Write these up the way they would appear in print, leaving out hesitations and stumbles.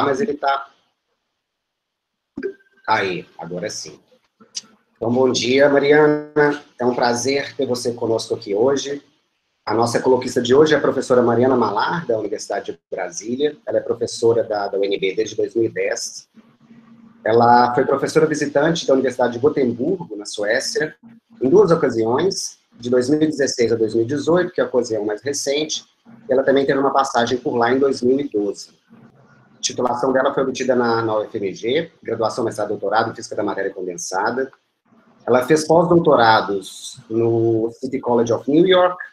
mas ele está... Aí, agora sim. Então, bom dia, Mariana. É um prazer ter você conosco aqui hoje. A nossa coloquista de hoje é a professora Mariana Malar, da Universidade de Brasília. Ela é professora da UNB desde 2010. Ela foi professora visitante da Universidade de Gotemburgo, na Suécia, em 2 ocasiões, de 2016 a 2018, que é a ocasião mais recente. Ela também teve uma passagem por lá em 2012. A titulação dela foi obtida na UFMG, graduação, mestrado, doutorado em Física da Matéria Condensada. Ela fez pós-doutorados no City College of New York,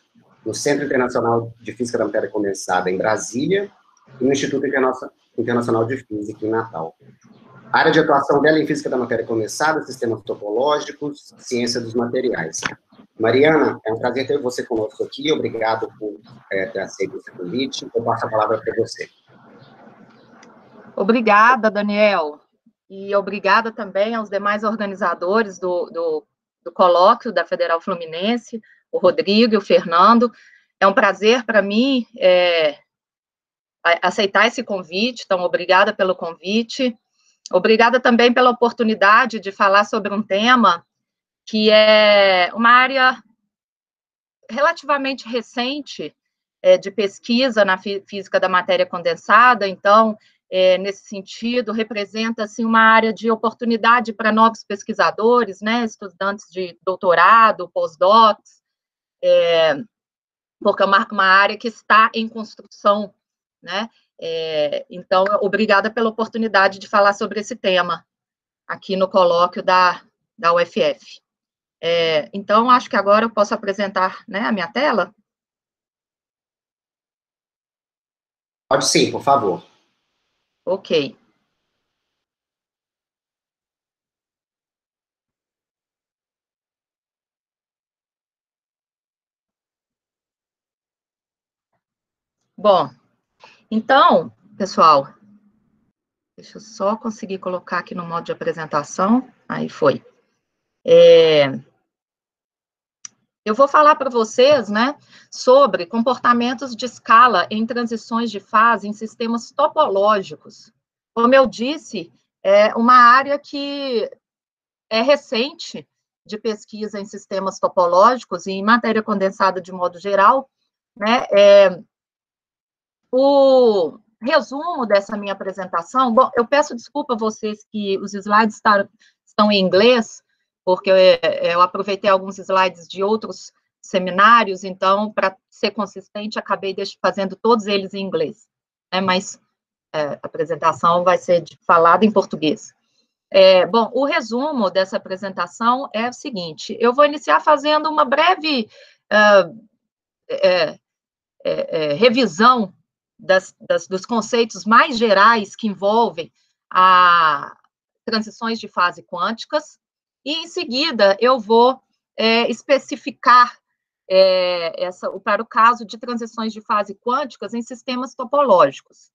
no Centro Internacional de Física da Matéria Condensada, em Brasília, e no Instituto Internacional de Física, em Natal. A área de atuação dela é em Física da Matéria Condensada, Sistemas Topológicos, Ciência dos Materiais. Mariana, é um prazer ter você conosco aqui, obrigado por ter aceito esse convite. Eu passo a palavra para você. Obrigada, Daniel, e obrigada também aos demais organizadores do colóquio da Federal Fluminense, o Rodrigo e o Fernando. É um prazer para mim aceitar esse convite, então obrigada pelo convite. Obrigada também pela oportunidade de falar sobre um tema que é uma área relativamente recente de pesquisa na física da matéria condensada, então, nesse sentido, representa assim, uma área de oportunidade para novos pesquisadores, né, estudantes de doutorado, pós-docs, porque é uma área que está em construção, né? Então, obrigada pela oportunidade de falar sobre esse tema aqui no colóquio da UFF. Então, acho que agora eu posso apresentar, né, a minha tela. Pode sim, por favor. Ok. Bom, então, pessoal, deixa eu só conseguir colocar aqui no modo de apresentação. Aí foi. Eu vou falar para vocês, né, sobre comportamentos de escala em transições de fase em sistemas topológicos. Como eu disse, é uma área que é recente de pesquisa em sistemas topológicos e em matéria condensada de modo geral, né? O resumo dessa minha apresentação, bom, eu peço desculpa a vocês que os slides estão em inglês, porque eu aproveitei alguns slides de outros seminários, então, para ser consistente, acabei fazendo todos eles em inglês, né? Mas a apresentação vai ser falada em português. Bom, o resumo dessa apresentação é o seguinte: eu vou iniciar fazendo uma breve revisão dos conceitos mais gerais que envolvem a transições de fase quânticas, e, em seguida, eu vou especificar para o caso de transições de fase quânticas em sistemas topológicos.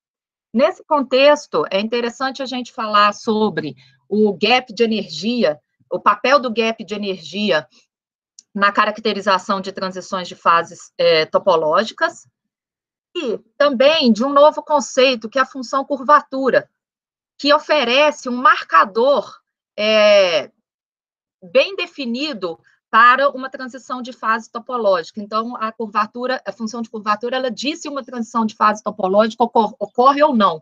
Nesse contexto, é interessante a gente falar sobre o gap de energia, o papel do gap de energia na caracterização de transições de fases topológicas, e também de um novo conceito, que é a função curvatura, que oferece um marcador bem definido para uma transição de fase topológica. Então, a função de curvatura, ela diz se uma transição de fase topológica ocorre ou não.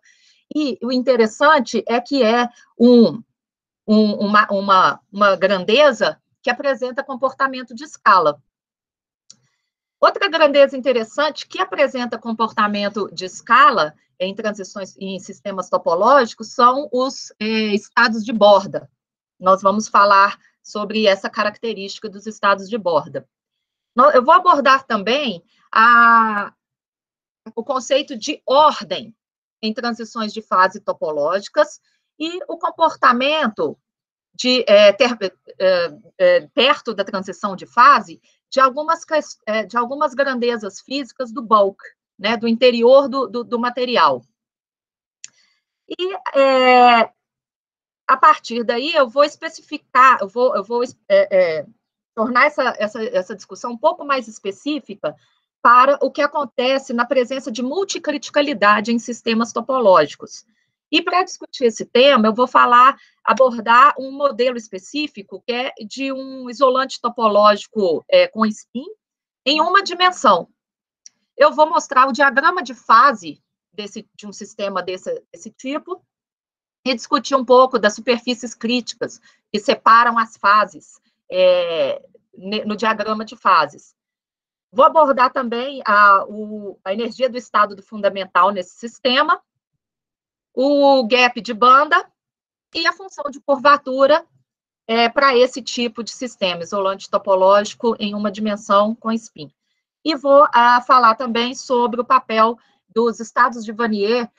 E o interessante é que é uma grandeza que apresenta comportamento de escala. Outra grandeza interessante que apresenta comportamento de escala em transições em sistemas topológicos são os estados de Borda. Nós vamos falar sobre essa característica dos estados de Borda. Eu vou abordar também o conceito de ordem em transições de fase topológicas e o comportamento perto da transição de fase de algumas grandezas físicas do bulk, né, do interior do material. E, a partir daí, eu vou especificar, eu vou tornar essa discussão um pouco mais específica para o que acontece na presença de multicriticalidade em sistemas topológicos. E para discutir esse tema, eu vou abordar um modelo específico, que é de um isolante topológico com spin em uma dimensão. Eu vou mostrar o diagrama de fase de um sistema desse tipo e discutir um pouco das superfícies críticas que separam as fases no diagrama de fases. Vou abordar também a energia do estado do fundamental nesse sistema, o gap de banda e a função de curvatura para esse tipo de sistema, isolante topológico em uma dimensão com spin. E vou falar também sobre o papel dos estados de Wannier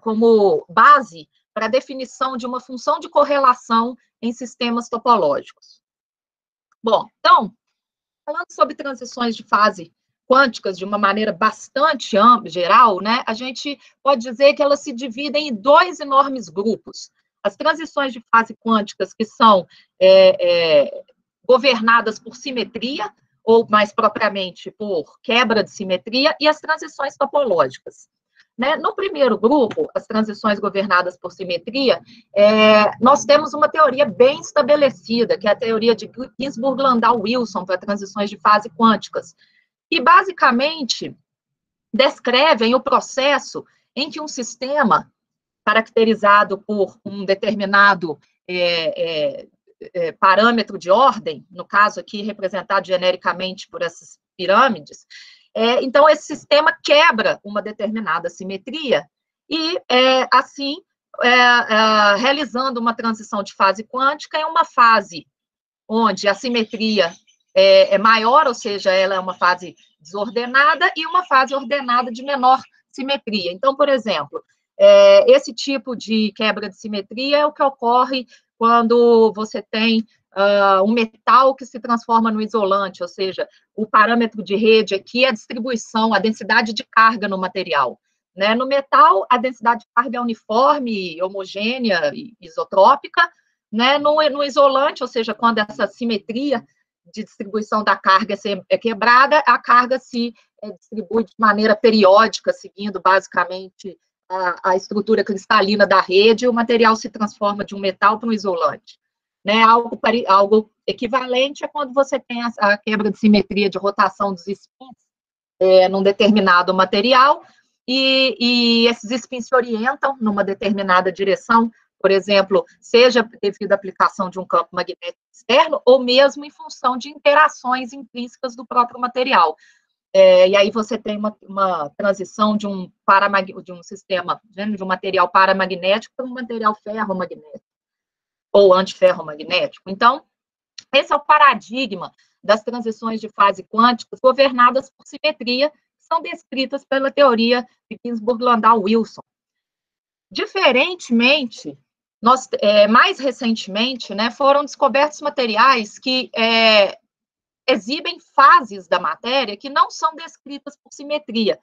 como base para a definição de uma função de correlação em sistemas topológicos. Bom, então, falando sobre transições de fase quânticas de uma maneira bastante geral, né, a gente pode dizer que elas se dividem em dois enormes grupos. As transições de fase quânticas que são governadas por simetria, ou mais propriamente por quebra de simetria, e as transições topológicas. Né? No primeiro grupo, as transições governadas por simetria, nós temos uma teoria bem estabelecida, que é a teoria de Ginzburg-Landau-Wilson para transições de fase quânticas, que basicamente descrevem o processo em que um sistema caracterizado por um determinado parâmetro de ordem, no caso aqui representado genericamente por essas pirâmides, então esse sistema quebra uma determinada simetria e, assim, realizando uma transição de fase quântica em uma fase onde a simetria é maior, ou seja, ela é uma fase desordenada, e uma fase ordenada de menor simetria. Então, por exemplo, esse tipo de quebra de simetria é o que ocorre quando você tem um metal que se transforma no isolante, ou seja, o parâmetro de rede aqui é a distribuição, a densidade de carga no material. Né? No metal, a densidade de carga é uniforme, homogênea e isotrópica. Né? No isolante, ou seja, quando essa simetria de distribuição da carga é quebrada, a carga se distribui de maneira periódica, seguindo basicamente a estrutura cristalina da rede, e o material se transforma de um metal para um isolante. Né? Algo equivalente é quando você tem a quebra de simetria de rotação dos spins num determinado material, e esses spins se orientam numa determinada direção, por exemplo, seja devido à aplicação de um campo magnético externo, ou mesmo em função de interações intrínsecas do próprio material. E aí você tem uma transição de um sistema, de um material paramagnético para um material ferromagnético, ou antiferromagnético. Então, esse é o paradigma das transições de fase quânticas governadas por simetria, que são descritas pela teoria de Ginzburg-Landau-Wilson. Diferentemente, mais recentemente, né, foram descobertos materiais que exibem fases da matéria que não são descritas por simetria,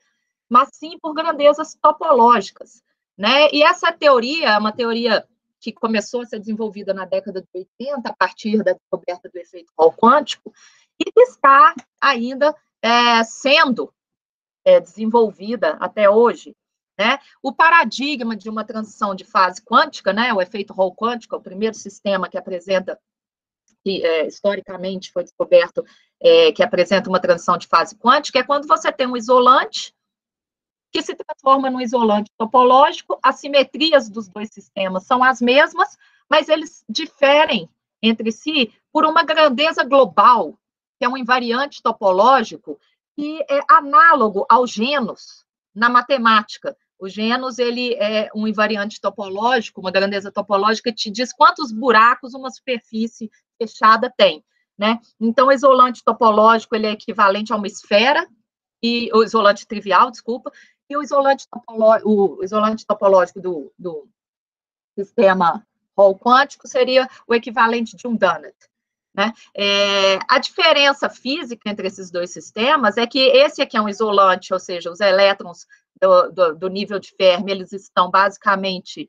mas sim por grandezas topológicas. Né? E essa teoria é uma teoria que começou a ser desenvolvida na década de 80, a partir da descoberta do efeito Hall quântico, e que está ainda sendo desenvolvida até hoje. Né? O paradigma de uma transição de fase quântica, né, o efeito Hall quântico, é o primeiro sistema que apresenta, que historicamente foi descoberto, que apresenta uma transição de fase quântica, é quando você tem um isolante que se transforma num isolante topológico, as simetrias dos dois sistemas são as mesmas, mas eles diferem entre si por uma grandeza global, que é um invariante topológico, que é análogo ao genus na matemática. O genus, ele é um invariante topológico, uma grandeza topológica, que te diz quantos buracos uma superfície fechada tem. Né? Então, o isolante topológico, ele é equivalente a uma esfera, e o isolante trivial, desculpa, e o isolante topológico do sistema Hall quântico seria o equivalente de um donut. Né? A diferença física entre esses dois sistemas é que esse aqui é um isolante, ou seja, os elétrons do nível de Fermi, eles estão basicamente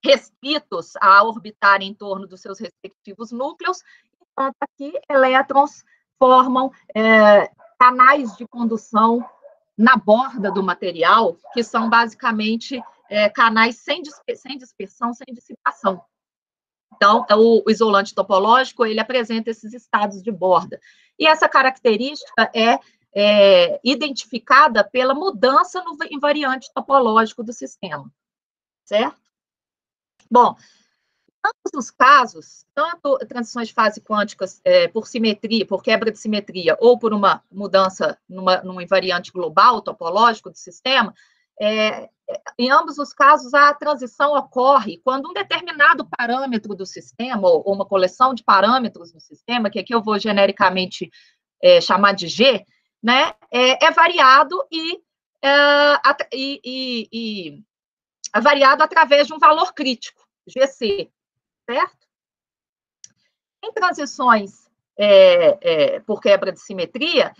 restritos a orbitar em torno dos seus respectivos núcleos, enquanto aqui elétrons formam canais de condução na borda do material, que são basicamente canais sem dispersão, sem dissipação. Então, o isolante topológico, ele apresenta esses estados de borda. E essa característica é identificada pela mudança no invariante topológico do sistema, certo? Bom, em ambos os casos, tanto transições de fase quânticas por simetria, por quebra de simetria, ou por uma mudança num invariante global topológico do sistema, em ambos os casos, a transição ocorre quando um determinado parâmetro do sistema, ou uma coleção de parâmetros do sistema, que aqui eu vou genericamente chamar de G, né, é variado e é variado através de um valor crítico, GC, certo? Em transições por quebra de simetria,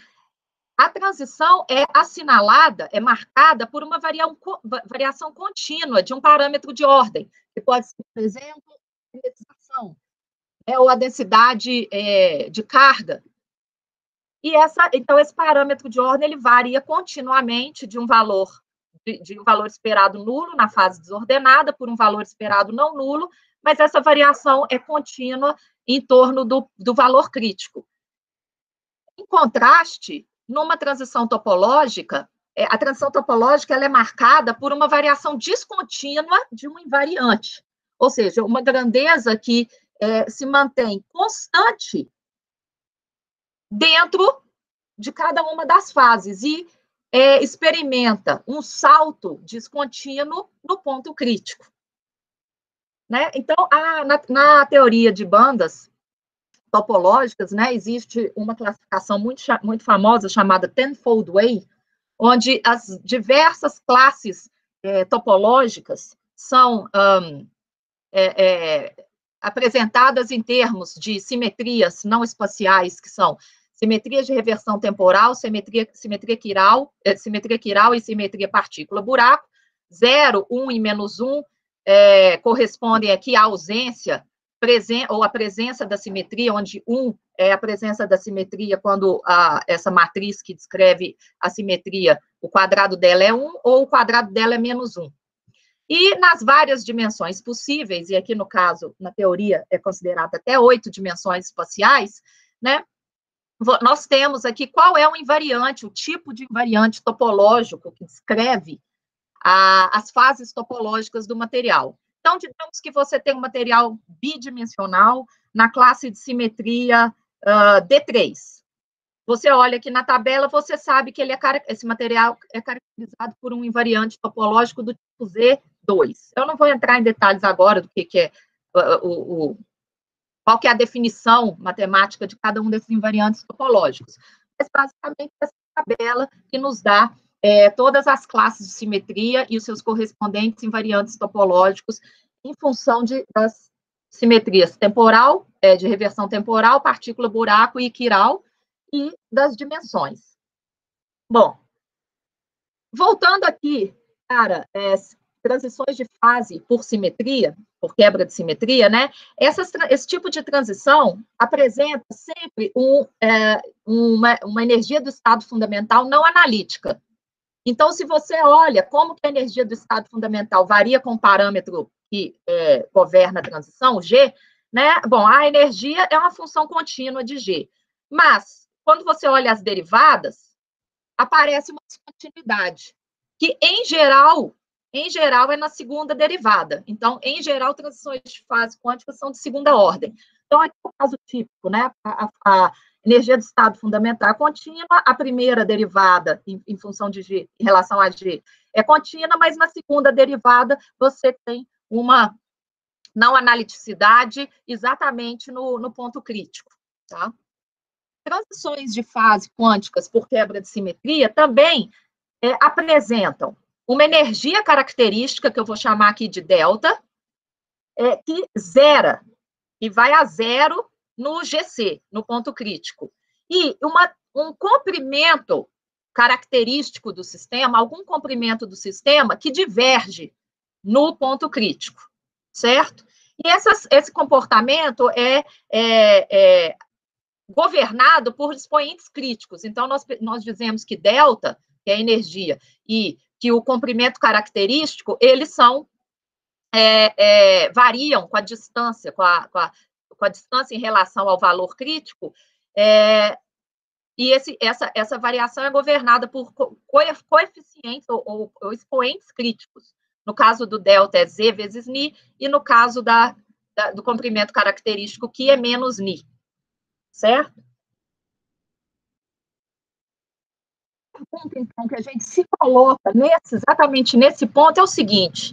a transição é assinalada, é marcada por uma variação contínua de um parâmetro de ordem, que pode ser, por exemplo, a magnetização, ou a densidade de carga. E então, esse parâmetro de ordem ele varia continuamente de um valor esperado nulo na fase desordenada por um valor esperado não nulo, mas essa variação é contínua em torno do valor crítico. Em contraste, numa transição topológica, a transição topológica ela é marcada por uma variação descontínua de um invariante, ou seja, uma grandeza que se mantém constante dentro de cada uma das fases e experimenta um salto descontínuo no ponto crítico. Né? Então, na teoria de bandas topológicas, né, existe uma classificação muito famosa chamada Tenfold Way, onde as diversas classes topológicas são apresentadas em termos de simetrias não espaciais, que são simetria de reversão temporal, simetria quiral e simetria partícula-buraco. 0, 1 e menos 1 correspondem aqui à ausência ou à presença da simetria, onde 1 é a presença da simetria quando essa matriz que descreve a simetria, o quadrado dela é 1 ou o quadrado dela é menos 1. E nas várias dimensões possíveis, e aqui no caso, na teoria, é considerado até 8 dimensões espaciais, né? Nós temos aqui qual é o invariante, o tipo de invariante topológico que descreve as fases topológicas do material. Então, digamos que você tem um material bidimensional na classe de simetria D3. Você olha aqui na tabela, você sabe que esse material é caracterizado por um invariante topológico do tipo Z2. Eu não vou entrar em detalhes agora do que é qual que é a definição matemática de cada um desses invariantes topológicos. Mas, basicamente, essa tabela que nos dá todas as classes de simetria e os seus correspondentes invariantes topológicos em função das simetrias temporal, de reversão temporal, partícula, buraco e quiral, e das dimensões. Bom, voltando aqui para transições de fase por simetria, por quebra de simetria, né? Esse tipo de transição apresenta sempre uma energia do estado fundamental não analítica. Então, se você olha como que a energia do estado fundamental varia com o parâmetro que governa a transição, G, né? Bom, a energia é uma função contínua de G. Mas, quando você olha as derivadas, aparece uma descontinuidade, que, em geral, é na segunda derivada. Então, em geral, transições de fase quântica são de segunda ordem. Então, aqui é o caso típico, né? A energia do estado fundamental é contínua, a primeira derivada, em função de G, em relação a G, é contínua, mas na segunda derivada você tem uma não analiticidade exatamente no ponto crítico, tá? Transições de fase quânticas por quebra de simetria também apresentam uma energia característica, que eu vou chamar aqui de delta, que zera, e vai a zero no GC, no ponto crítico. E um comprimento característico do sistema, algum comprimento do sistema que diverge no ponto crítico, certo? E esse comportamento governado por expoentes críticos. Então, nós dizemos que delta que é a energia, e que o comprimento característico, eles variam com a distância, com a distância em relação ao valor crítico, e essa variação é governada por coeficientes ou expoentes críticos. No caso do delta é Z vezes Ni, e no caso do comprimento característico, que é menos Ni. Certo? O ponto, então, que a gente se coloca exatamente nesse ponto é o seguinte: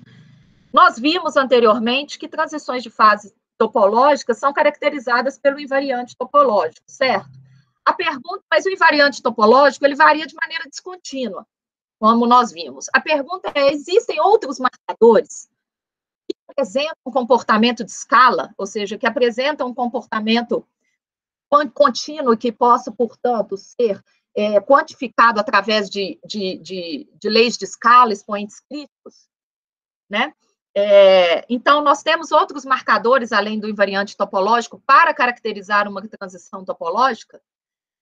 nós vimos anteriormente que transições de fase topológicas são caracterizadas pelo invariante topológico, certo? A pergunta, mas o invariante topológico, ele varia de maneira descontínua, como nós vimos. A pergunta é, existem outros marcadores que apresentam um comportamento de escala, ou seja, que apresentam um comportamento contínuo que possa, portanto, ser quantificado através de leis de escala, expoentes críticos, né? Então, nós temos outros marcadores, além do invariante topológico, para caracterizar uma transição topológica,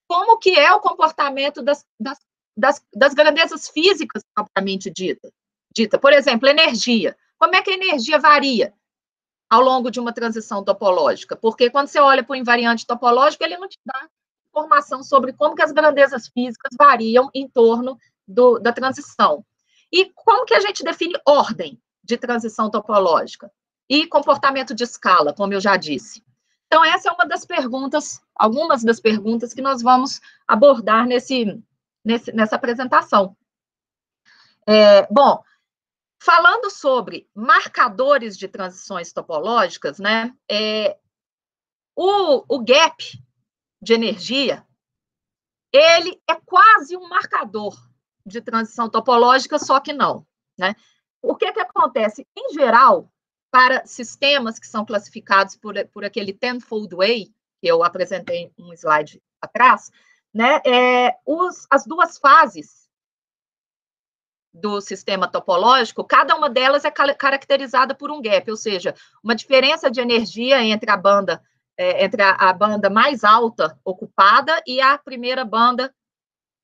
como que é o comportamento das grandezas físicas propriamente dita. Por exemplo, energia. Como é que a energia varia ao longo de uma transição topológica? Porque quando você olha para o invariante topológico, ele não te dá informação sobre como que as grandezas físicas variam em torno da transição. E como que a gente define ordem de transição topológica? E comportamento de escala, como eu já disse. Então, essa é uma das perguntas, algumas das perguntas que nós vamos abordar nessa apresentação. Bom, falando sobre marcadores de transições topológicas, né, o gap de energia, ele é quase um marcador de transição topológica, só que não, né? O que acontece? Em geral, para sistemas que são classificados por aquele tenfold way, que eu apresentei um slide atrás, né, as duas fases do sistema topológico, cada uma delas é caracterizada por um gap, ou seja, uma diferença de energia entre a banda mais alta ocupada e a primeira banda,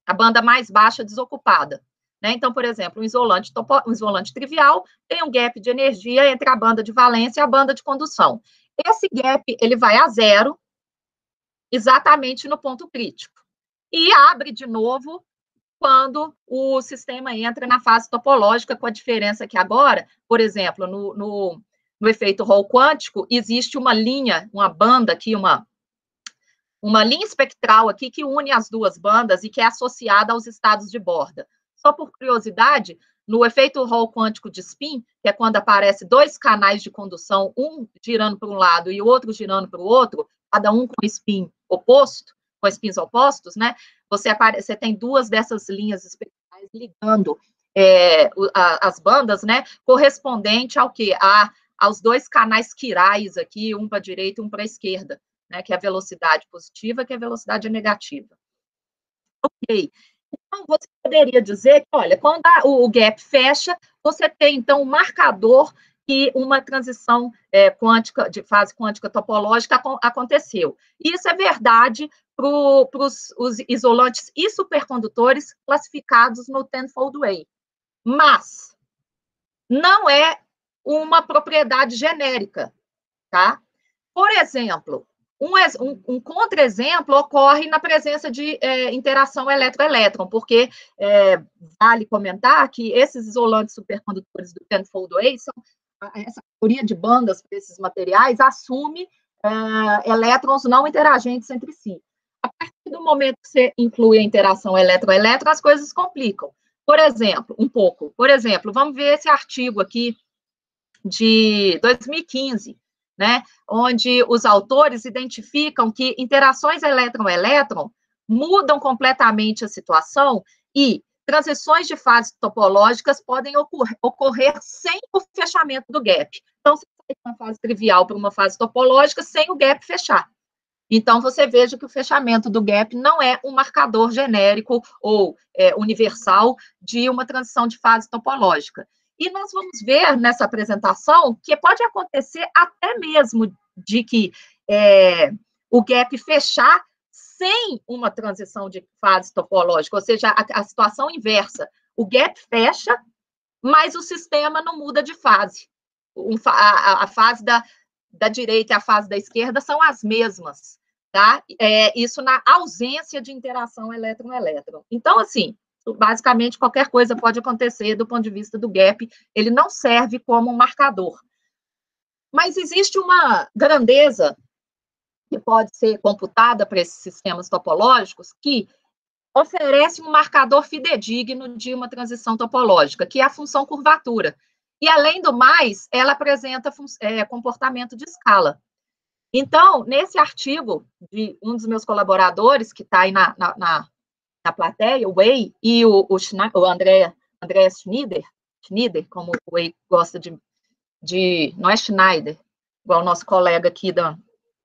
a banda mais baixa desocupada. Né? Então, por exemplo, um isolante trivial tem um gap de energia entre a banda de valência e a banda de condução. Esse gap ele vai a zero exatamente no ponto crítico e abre de novo quando o sistema entra na fase topológica, com a diferença que agora, por exemplo, no efeito Hall quântico, existe uma linha, uma banda aqui, uma linha espectral aqui que une as duas bandas e que é associada aos estados de borda. Só por curiosidade, no efeito Hall quântico de spin, que é quando aparece dois canais de condução, um girando para um lado e o outro girando para o outro, cada um com spin oposto, com spins opostos, né? Você tem duas dessas linhas espectrais ligando as bandas, né? Correspondente ao quê? Aos dois canais quirais aqui, um para a direita e um para a esquerda, né? Que é a velocidade positiva, que é a velocidade negativa. Ok. Então, você poderia dizer que, olha, quando o gap fecha, você tem, então, um marcador que uma transição quântica, de fase quântica topológica aconteceu. E isso é verdade para os isolantes e supercondutores classificados no tenfold way. Mas não é uma propriedade genérica, tá? Por exemplo, um contra-exemplo ocorre na presença de interação elétron-elétron, porque vale comentar que esses isolantes supercondutores do tenfold way, essa teoria de bandas para esses materiais assume elétrons não interagentes entre si. A partir do momento que você inclui a interação elétron-elétron, as coisas complicam. Por exemplo, vamos ver esse artigo aqui de 2015, né, onde os autores identificam que interações elétron-elétron mudam completamente a situação e transições de fases topológicas podem ocorrer sem o fechamento do gap. Então, você sai de uma fase trivial para uma fase topológica sem o gap fechar. Então, você veja que o fechamento do gap não é um marcador genérico ou universal de uma transição de fase topológica. E nós vamos ver nessa apresentação que pode acontecer até mesmo de que o gap fechar sem uma transição de fase topológica, ou seja, a situação inversa. O gap fecha, mas o sistema não muda de fase. A fase da direita e a fase da esquerda são as mesmas, tá? Isso na ausência de interação elétron-elétron. Então, assim, basicamente, qualquer coisa pode acontecer do ponto de vista do gap, ele não serve como um marcador. Mas existe uma grandeza que pode ser computada para esses sistemas topológicos que oferece um marcador fidedigno de uma transição topológica, que é a função curvatura. E, além do mais, ela apresenta comportamento de escala. Então, nesse artigo de um dos meus colaboradores, que está aí na plateia, o Wei, e o André Schneider, como o Wei gosta não é Schneider, igual o nosso colega aqui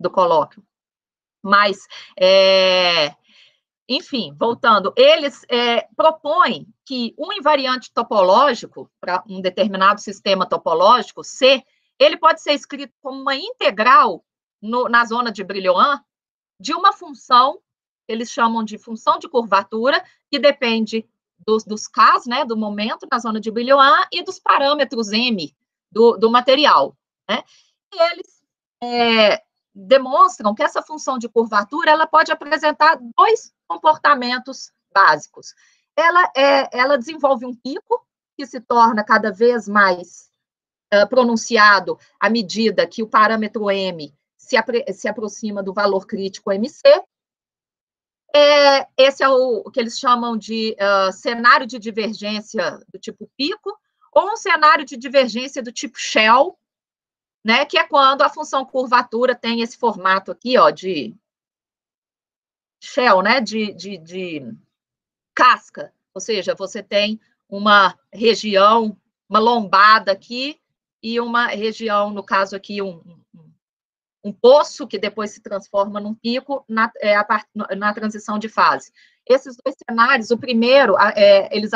do colóquio. Mas, enfim, voltando, eles propõem que um invariante topológico, para um determinado sistema topológico, C, ele pode ser escrito como uma integral na zona de Brillouin de uma função, eles chamam de função de curvatura, que depende dos Ks, né, do momento na zona de Brillouin, e dos parâmetros M do material, né? E eles demonstram que essa função de curvatura ela pode apresentar dois comportamentos básicos. Ela desenvolve um pico, que se torna cada vez mais pronunciado à medida que o parâmetro M se aproxima do valor crítico MC. Esse é o que eles chamam de cenário de divergência do tipo pico, ou um cenário de divergência do tipo shell, né, que é quando a função curvatura tem esse formato aqui, ó, de shell, né, de casca, ou seja, você tem uma região, uma lombada aqui, e uma região, no caso aqui, um poço, que depois se transforma num pico na transição de fase. Esses dois cenários, o primeiro, eles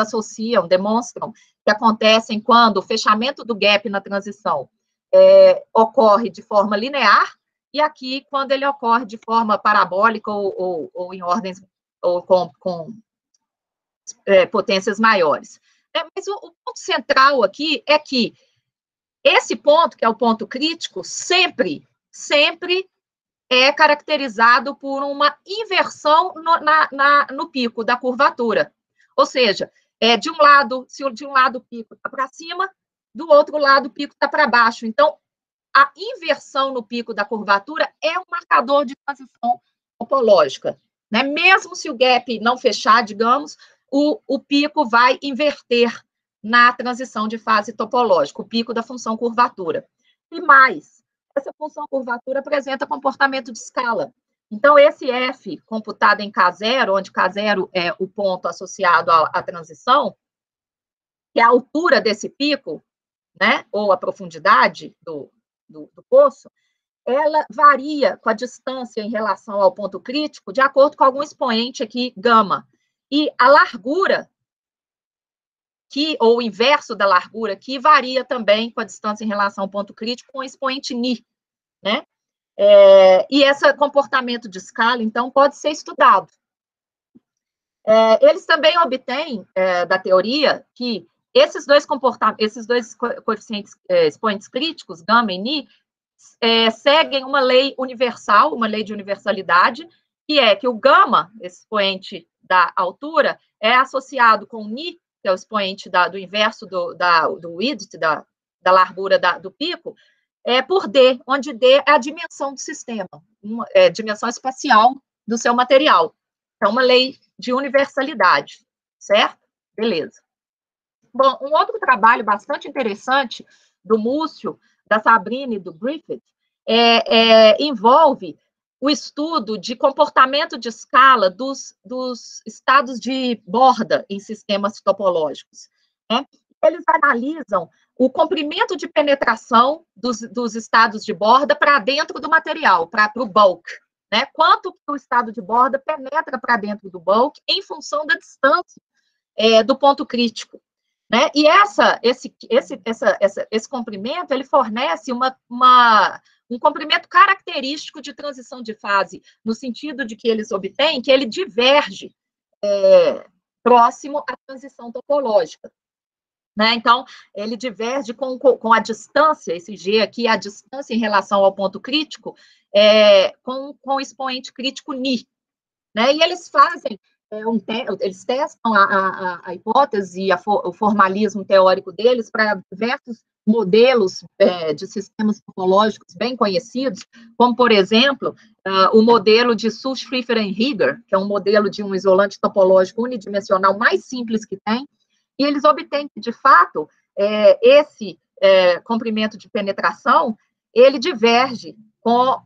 demonstram que acontecem quando o fechamento do gap na transição ocorre de forma linear, e aqui, quando ele ocorre de forma parabólica ou em ordens, ou com potências maiores. Mas o ponto central aqui é que esse ponto, que é o ponto crítico, sempre é caracterizado por uma inversão no pico da curvatura. Ou seja, de um lado, se de um lado o pico está para cima, do outro lado o pico está para baixo. Então, a inversão no pico da curvatura é um marcador de transição topológica, né? Mesmo se o gap não fechar, digamos, o pico vai inverter na transição de fase topológica, o pico da função curvatura. E mais, essa função curvatura apresenta comportamento de escala. Então, esse F computado em K0, onde K0 é o ponto associado à transição, que é a altura desse pico, né, ou a profundidade do poço, ela varia com a distância em relação ao ponto crítico, de acordo com algum expoente aqui, gama. E a largura, ou o inverso da largura, que varia também com a distância em relação ao ponto crítico, com o expoente Ni, né? E esse comportamento de escala, então, pode ser estudado. Eles também obtêm, da teoria, que esses dois coeficientes, expoentes críticos, gama e Ni, seguem uma lei universal, uma lei de universalidade, que é que o gama, esse expoente da altura, é associado com o Ni, que é o expoente do inverso do width, da largura do pico, por D, onde D é a dimensão do sistema, dimensão espacial do seu material. É uma lei de universalidade, certo? Beleza. Bom, um outro trabalho bastante interessante do Múcio, da Sabrina e do Griffith, envolve o estudo de comportamento de escala dos estados de borda em sistemas topológicos, né? Eles analisam o comprimento de penetração dos estados de borda para dentro do material, para o bulk, né? Quanto que o estado de borda penetra para dentro do bulk em função da distância do ponto crítico, né? E esse comprimento, ele fornece uma um comprimento característico de transição de fase, no sentido de que eles obtêm que ele diverge próximo à transição topológica. Né? Então, ele diverge com a distância, esse G aqui, a distância em relação ao ponto crítico, com o expoente crítico Ni. Né? E eles fazem, eles testam a hipótese e o formalismo teórico deles para diversos modelos de sistemas topológicos bem conhecidos, como, por exemplo, o modelo de Sulz-Pfeffer-Enriger, que é um modelo de um isolante topológico unidimensional mais simples que tem, e eles obtêm que, de fato, esse comprimento de penetração, ele diverge com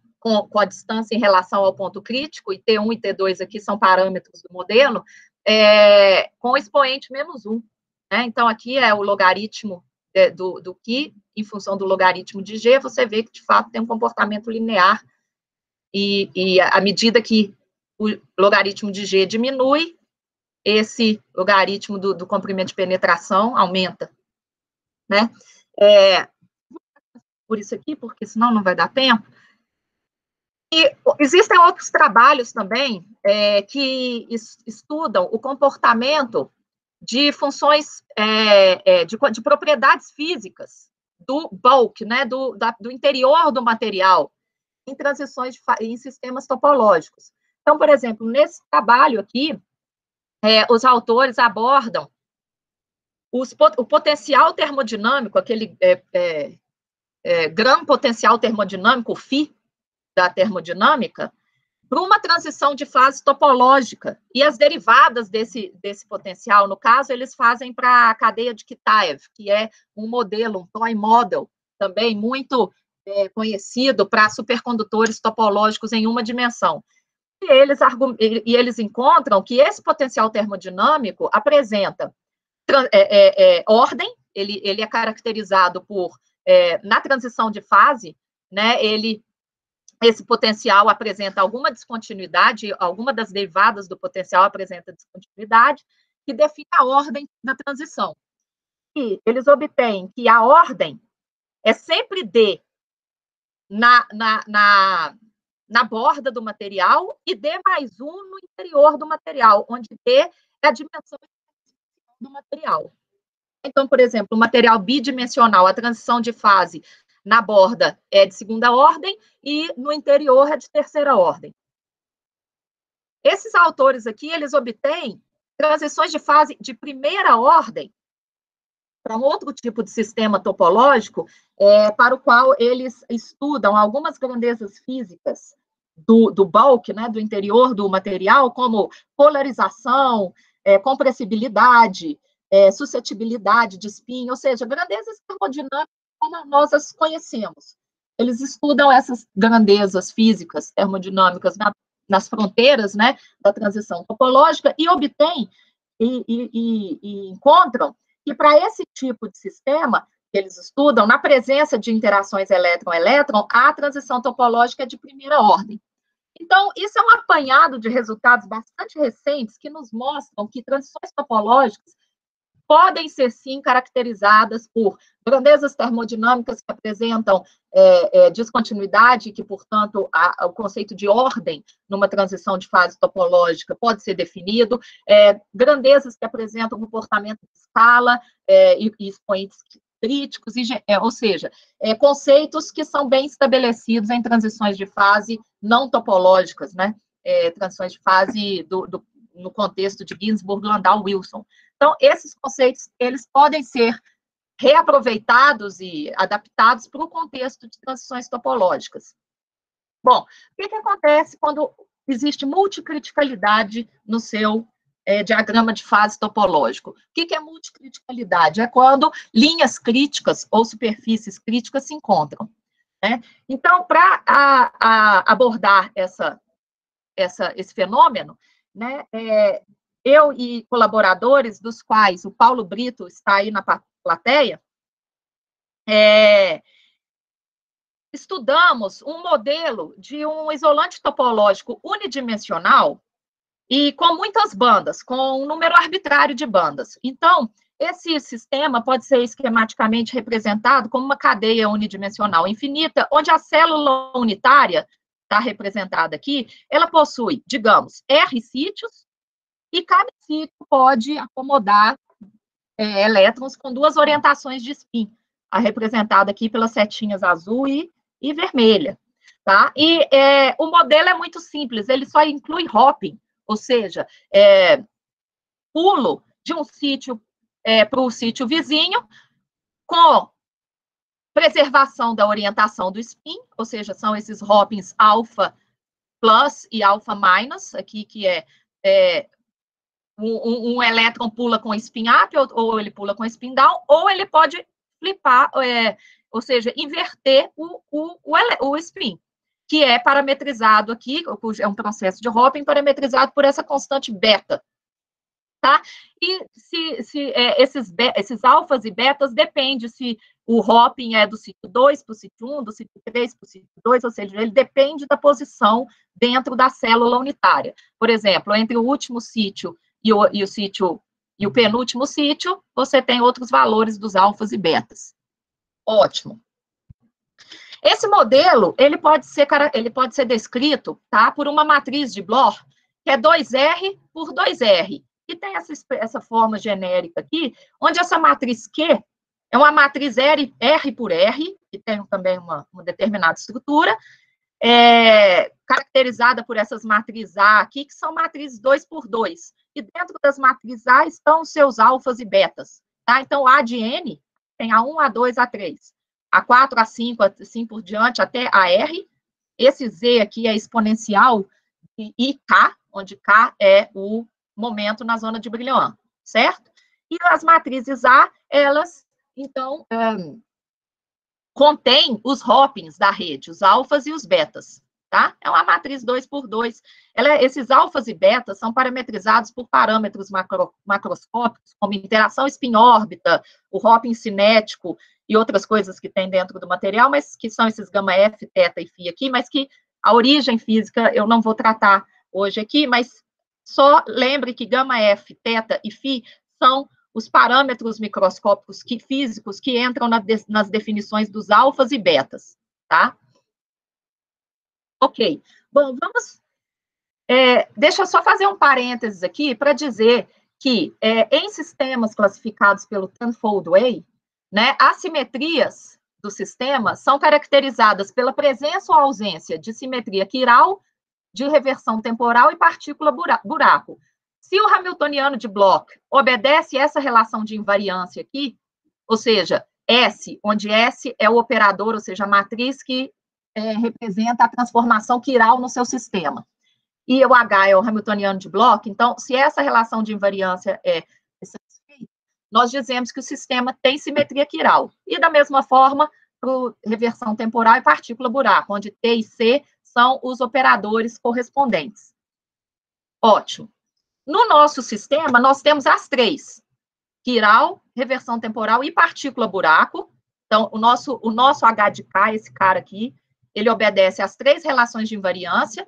a distância em relação ao ponto crítico, e T1 e T2 aqui são parâmetros do modelo, com o expoente -1. Né? Então, aqui é o logaritmo do Qi, em função do logaritmo de G, você vê que, de fato, tem um comportamento linear, e à medida que o logaritmo de G diminui, esse logaritmo do comprimento de penetração aumenta. Né? Por isso aqui, porque senão não vai dar tempo. E existem outros trabalhos também que estudam o comportamento de funções, de propriedades físicas do bulk, né, do interior do material, em transições em sistemas topológicos. Então, por exemplo, nesse trabalho aqui, os autores abordam o potencial termodinâmico, aquele grande potencial termodinâmico, o Φ, da termodinâmica, para uma transição de fase topológica, e as derivadas desse potencial, no caso, eles fazem para a cadeia de Kitaev, que é um modelo, um toy model, também muito conhecido para supercondutores topológicos em uma dimensão. E eles encontram que esse potencial termodinâmico apresenta ordem, ele é caracterizado por, na transição de fase, né, esse potencial apresenta alguma descontinuidade, alguma das derivadas do potencial apresenta descontinuidade, que define a ordem da transição. E eles obtêm que a ordem é sempre D na borda do material e D mais 1 no interior do material, onde D é a dimensão do material. Então, por exemplo, o material bidimensional, a transição de fase na borda é de segunda ordem e no interior é de terceira ordem. Esses autores aqui, eles obtêm transições de fase de primeira ordem para um outro tipo de sistema topológico, para o qual eles estudam algumas grandezas físicas do bulk, né, do interior do material, como polarização, compressibilidade, suscetibilidade de spin, ou seja, grandezas termodinâmicas como nós as conhecemos. Eles estudam essas grandezas físicas termodinâmicas nas fronteiras, né, da transição topológica e obtêm e encontram que para esse tipo de sistema que eles estudam, na presença de interações elétron-elétron, a transição topológica é de primeira ordem. Então, isso é um apanhado de resultados bastante recentes que nos mostram que transições topológicas podem ser, sim, caracterizadas por grandezas termodinâmicas que apresentam descontinuidade, que, portanto, o conceito de ordem numa transição de fase topológica pode ser definido, grandezas que apresentam comportamento de escala e expoentes críticos, ou seja, conceitos que são bem estabelecidos em transições de fase não topológicas, né? Transições de fase no contexto de Ginzburg, Landau, Wilson. Então, esses conceitos, eles podem ser reaproveitados e adaptados para o contexto de transições topológicas. Bom, o que acontece quando existe multicriticalidade no seu diagrama de fase topológico? O que é multicriticalidade? É quando linhas críticas ou superfícies críticas se encontram. Né? Então, para abordar esse fenômeno, né, eu e colaboradores, dos quais o Paulo Brito está aí na plateia, estudamos um modelo de um isolante topológico unidimensional e com muitas bandas, com um número arbitrário de bandas. Então, Esse sistema pode ser esquematicamente representado como uma cadeia unidimensional infinita, onde a célula unitária, está representada aqui, ela possui, digamos, R sítios, e cada sítio pode acomodar elétrons com duas orientações de spin, a representada aqui pelas setinhas azul e vermelha. Tá? E o modelo é muito simples, ele só inclui hopping, ou seja, pulo de um sítio para o sítio vizinho, com preservação da orientação do spin, ou seja, são esses hoppings alfa plus e alfa minus, aqui que um elétron pula com spin up, ou ele pula com spin down, ou ele pode flipar, ou seja, inverter o spin, que é parametrizado aqui, é um processo de hopping parametrizado por essa constante beta. Tá? E esses alfas e betas depende se o hopping é do sítio 2 para o sítio 1, do sítio 3 para o sítio 2, ou seja, ele depende da posição dentro da célula unitária. Por exemplo, entre o último sítio e o penúltimo sítio, você tem outros valores dos alfas e betas. Ótimo. Esse modelo, ele pode ser descrito, tá, por uma matriz de Bloch, que é 2R por 2R. E tem essa forma genérica aqui, onde essa matriz Q é uma matriz R por R, que tem também uma determinada estrutura, caracterizada por essas matrizes A aqui, que são matrizes 2 por 2. E dentro das matrizes A estão os seus alfas e betas. Tá? Então, A de N tem A1, A2, A3. A4, A5, assim por diante, até a R. Esse Z aqui é exponencial de IK, onde K é o momento na zona de Brillouin, certo? E as matrizes A, elas, então, contêm os hoppings da rede, os alfas e os betas, tá? É uma matriz 2 por 2. Esses alfas e betas são parametrizados por parâmetros macroscópicos, como interação spin-órbita, o hopping cinético e outras coisas que tem dentro do material, mas que são esses gama F, teta e φ aqui, mas que a origem física eu não vou tratar hoje aqui, mas só lembre que gama F, teta e φ são os parâmetros microscópicos físicos que entram nas definições dos alfas e betas, tá? Ok. Bom, vamos... deixa eu só fazer um parênteses aqui para dizer que em sistemas classificados pelo Tenfold Way, né, as simetrias do sistema são caracterizadas pela presença ou ausência de simetria quiral, de reversão temporal e partícula buraco. Se o hamiltoniano de Bloch obedece essa relação de invariância aqui, ou seja, S, onde S é o operador, ou seja, a matriz que representa a transformação quiral no seu sistema, e o H é o hamiltoniano de Bloch, então, se essa relação de invariância é satisfeita, nós dizemos que o sistema tem simetria quiral. E, da mesma forma, para reversão temporal e partícula buraco, onde T e C são os operadores correspondentes. Ótimo. No nosso sistema, nós temos as três: quiral, reversão temporal e partícula buraco. Então, o nosso H de K, esse cara aqui, ele obedece às três relações de invariância,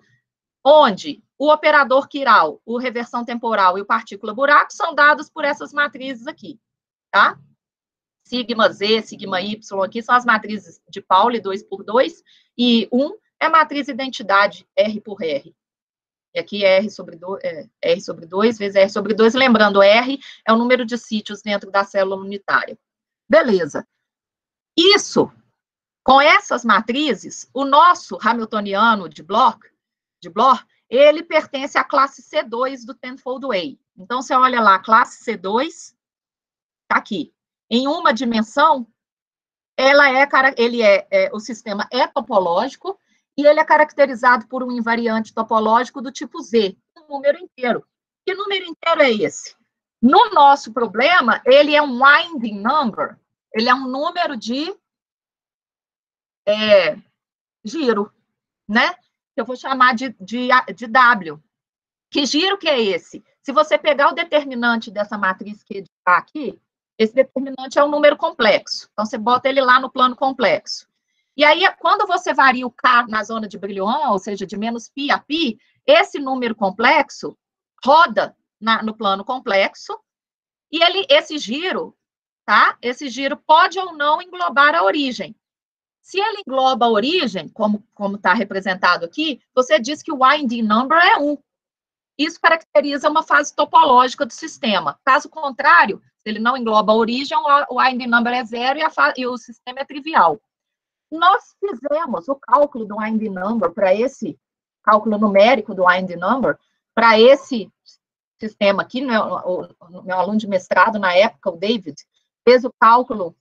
onde o operador quiral, o reversão temporal e o partícula buraco são dados por essas matrizes aqui, tá? Sigma Z, sigma Y aqui são as matrizes de Pauli, 2 por 2, e 1 é a matriz identidade R por R. E aqui é R sobre 2 vezes R sobre 2, lembrando, R é o número de sítios dentro da célula unitária. Beleza. Isso, com essas matrizes, o nosso hamiltoniano de Bloch, ele pertence à classe C2 do Tenfold Way. Então, você olha lá, classe C2, está aqui. Em uma dimensão, o sistema é topológico, e ele é caracterizado por um invariante topológico do tipo Z, um número inteiro. Que número inteiro é esse? No nosso problema, ele é um winding number, ele é um número de giro, né? Eu vou chamar de W. Que giro que é esse? Se você pegar o determinante dessa matriz que está aqui, esse determinante é um número complexo. Então, você bota ele lá no plano complexo. E aí, quando você varia o K na zona de Brillouin, ou seja, de menos π a π, esse número complexo roda no plano complexo E esse giro, tá? Esse giro pode ou não englobar a origem. Se ele engloba a origem, como está representado aqui, você diz que o winding number é 1. Isso caracteriza uma fase topológica do sistema. Caso contrário, se ele não engloba a origem, o winding number é 0 e o sistema é trivial. Nós fizemos o cálculo do winding number para esse cálculo numérico do winding number para esse sistema aqui, o meu aluno de mestrado na época, o David, fez o cálculo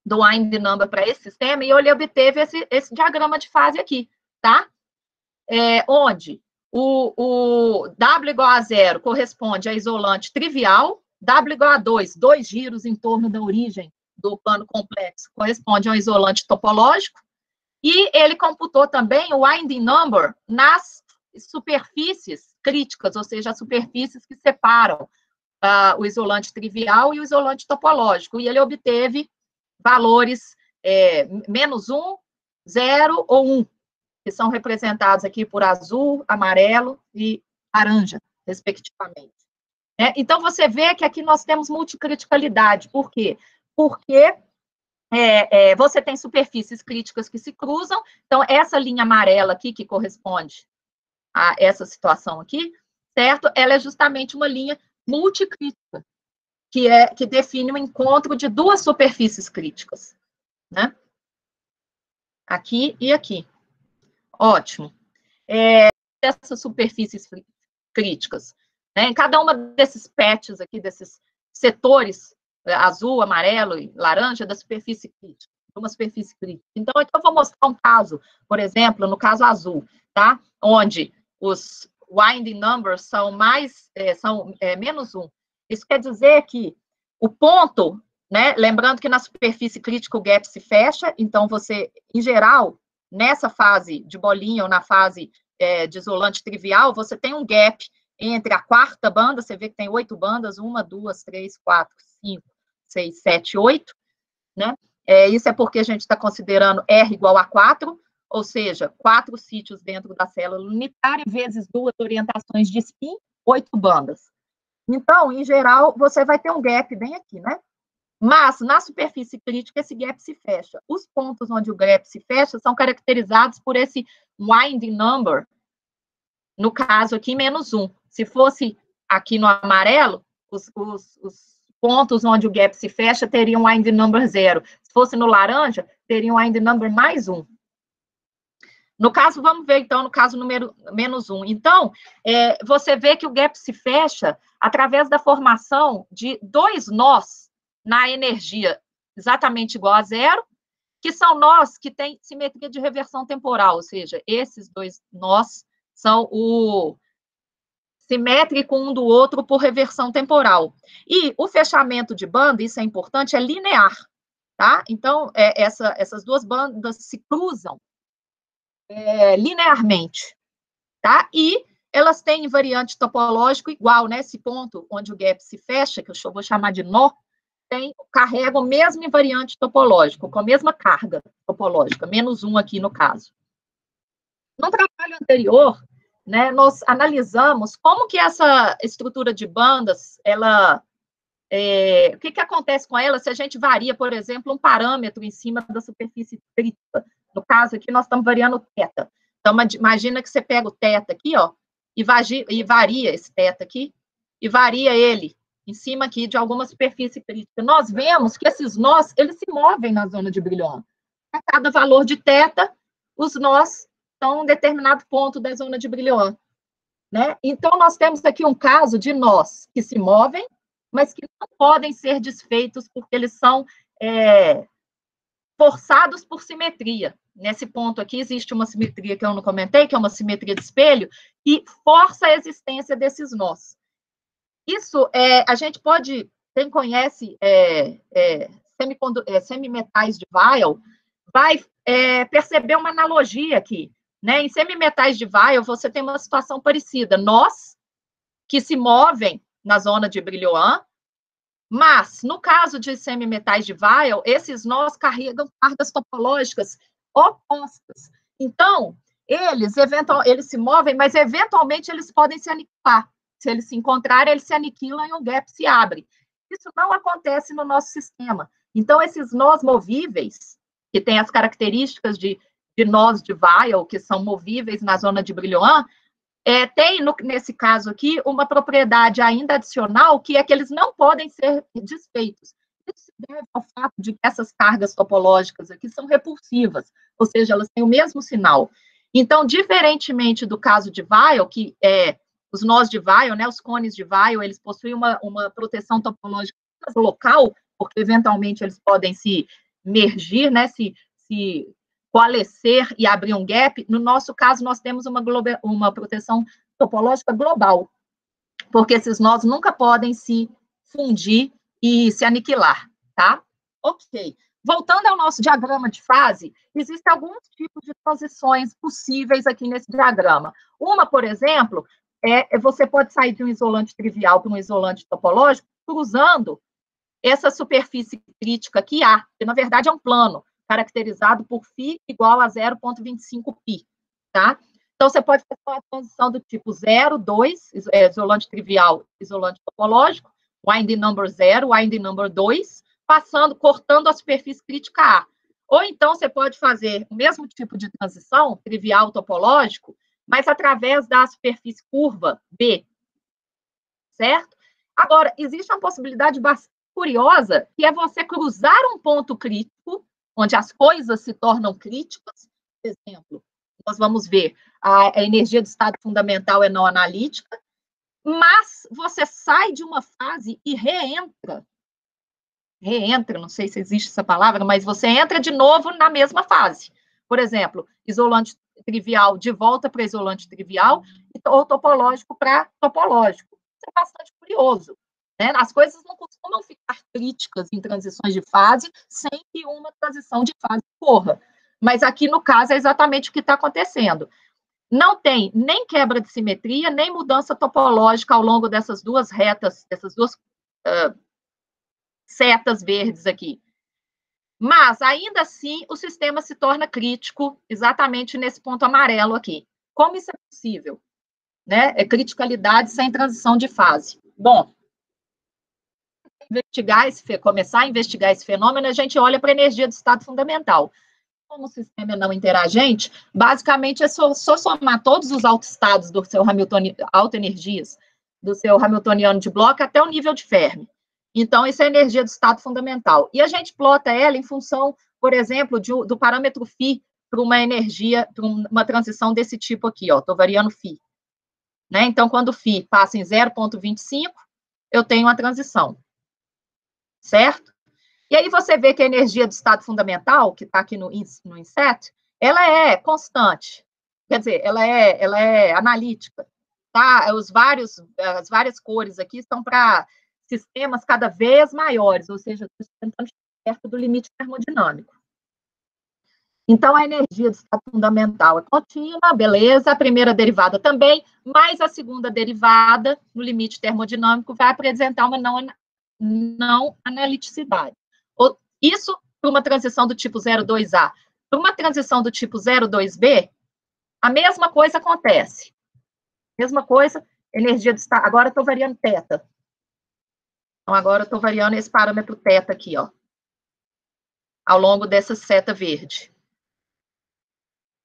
do winding number para esse sistema e ele obteve esse diagrama de fase aqui, tá? Onde o W igual a 0 corresponde a isolante trivial, W igual a 2 giros em torno da origem do plano complexo, corresponde a um isolante topológico, e ele computou também o winding number nas superfícies críticas, ou seja, as superfícies que separam o isolante trivial e o isolante topológico, e ele obteve valores -1, 0 ou 1, que são representados aqui por azul, amarelo e laranja, respectivamente. Então, você vê que aqui nós temos multicriticalidade. Por quê? Porque você tem superfícies críticas que se cruzam, então, essa linha amarela aqui, que corresponde a essa situação aqui, certo? Ela é justamente uma linha multicrítica, que define o encontro de duas superfícies críticas, né? Aqui e aqui. Ótimo. Essas superfícies críticas, né? Em cada uma desses patches aqui, desses setores, azul, amarelo e laranja, da superfície crítica, uma superfície crítica. Então, aqui eu vou mostrar um caso, por exemplo, no caso azul, tá? Onde os winding numbers são -1. Isso quer dizer que o ponto, né? Lembrando que na superfície crítica o gap se fecha, então você, em geral, nessa fase de bolinha ou na fase de isolante trivial, você tem um gap entre a quarta banda, você vê que tem 8 bandas, 1, 2, 3, 4, 5, 6, 7, 8, né? Isso é porque a gente está considerando R igual a 4, ou seja, 4 sítios dentro da célula unitária, vezes 2 orientações de spin, 8 bandas. Então, em geral, você vai ter um gap bem aqui, né? Mas, na superfície crítica, esse gap se fecha. Os pontos onde o gap se fecha são caracterizados por esse winding number, no caso aqui, -1. Se fosse aqui no amarelo, os pontos onde o gap se fecha teriam winding number 0. Se fosse no laranja, teriam winding number +1. No caso, vamos ver, então, no caso número -1. Então, você vê que o gap se fecha através da formação de 2 nós na energia exatamente igual a 0, que são nós que têm simetria de reversão temporal, ou seja, esses 2 nós são o simétrico um do outro por reversão temporal. E o fechamento de banda, isso é importante, é linear, tá? Então, essas 2 bandas se cruzam linearmente, tá? E elas têm invariante topológico igual, né? Esse ponto onde o gap se fecha, que eu vou chamar de nó, carrega o mesmo invariante topológico, com a mesma carga topológica, -1 aqui no caso. No trabalho anterior, né, nós analisamos como que essa estrutura de bandas, o que acontece com ela se a gente varia, por exemplo, um parâmetro em cima da superfície crítica. No caso aqui, nós estamos variando o θ. Então, imagina que você pega o θ aqui, ó, e varia esse θ aqui, e varia ele em cima aqui de alguma superfície crítica. Nós vemos que esses nós, eles se movem na zona de Brillouin. A cada valor de θ, os nós estão em um determinado ponto da zona de Brillouin, né? Então, nós temos aqui um caso de nós que se movem, mas que não podem ser desfeitos porque eles são forçados por simetria. Nesse ponto aqui, existe uma simetria que eu não comentei, que é uma simetria de espelho, e força a existência desses nós. Isso, a gente pode, quem conhece semimetais de Weyl, vai perceber uma analogia aqui, né? Em semimetais de Weyl, você tem uma situação parecida, nós que se movem na zona de Brillouin, mas, no caso de semimetais de Weyl, esses nós carregam cargas topológicas opostas. Então, eles se movem, mas, eventualmente, eles podem se aniquilar. Se eles se encontrarem, eles se aniquilam e o gap se abre. Isso não acontece no nosso sistema. Então, esses nós movíveis, que têm as características de nós de Weil, que são movíveis na zona de Brillouin, tem, nesse caso aqui, uma propriedade ainda adicional, que é que eles não podem ser desfeitos. Isso se deve ao fato de que essas cargas topológicas aqui são repulsivas, ou seja, elas têm o mesmo sinal. Então, diferentemente do caso de Weil, que os nós de Weil, né, os cones de Weil, eles possuem uma proteção topológica local, porque eventualmente eles podem se mergir, né, se coalescer e abrir um gap. No nosso caso, nós temos uma proteção topológica global, porque esses nós nunca podem se fundir e se aniquilar, tá? Ok. Voltando ao nosso diagrama de fase, existem alguns tipos de transições possíveis aqui nesse diagrama. Uma, por exemplo, você pode sair de um isolante trivial para um isolante topológico cruzando essa superfície crítica aqui A, que na verdade é um plano, caracterizado por φ igual a 0,25π, tá? Então, você pode fazer uma transição do tipo 0, 2, isolante trivial, isolante topológico, winding number 0, winding number 2, cortando a superfície crítica A. Ou então, você pode fazer o mesmo tipo de transição, trivial topológico, mas através da superfície curva B, certo? Agora, existe uma possibilidade bastante curiosa, que é você cruzar um ponto crítico, onde as coisas se tornam críticas. Por exemplo, nós vamos ver, a energia do estado fundamental é não analítica, mas você sai de uma fase e reentra, não sei se existe essa palavra, mas você entra de novo na mesma fase. Por exemplo, isolante trivial de volta para isolante trivial, ou topológico para topológico. Isso é bastante curioso, né? As coisas não costumam ficar críticas em transições de fase sem que uma transição de fase ocorra. Mas aqui, no caso, é exatamente o que está acontecendo. Não tem nem quebra de simetria, nem mudança topológica ao longo dessas duas retas, dessas duas setas verdes aqui. Mas, ainda assim, o sistema se torna crítico exatamente nesse ponto amarelo aqui. Como isso é possível? Né? É criticalidade sem transição de fase. Bom, começar a investigar esse fenômeno, a gente olha para a energia do estado fundamental. Como o sistema é não interagente, basicamente é só somar todos os autoestados do seu autoenergias, do seu hamiltoniano de Bloch até o nível de Fermi. Então, isso é a energia do estado fundamental. E a gente plota ela em função, por exemplo, do parâmetro φ para uma energia, para uma transição desse tipo aqui, ó, estou variando φ. Né? Então, quando φ passa em 0,25, eu tenho uma transição. Certo? E aí você vê que a energia do estado fundamental, que está aqui no inset, ela é constante. Quer dizer, ela é analítica. Tá? As várias cores aqui estão para sistemas cada vez maiores, ou seja, tentando chegar perto do limite termodinâmico. Então, a energia do estado fundamental é contínua, beleza, a primeira derivada também, mas a segunda derivada, no limite termodinâmico, vai apresentar uma não analiticidade. Isso para uma transição do tipo 0,2A. Para uma transição do tipo 0,2B, a mesma coisa acontece. Mesma coisa, energia do estado. Agora eu estou variando θ. Então, agora eu estou variando esse parâmetro θ aqui, ó, ao longo dessa seta verde.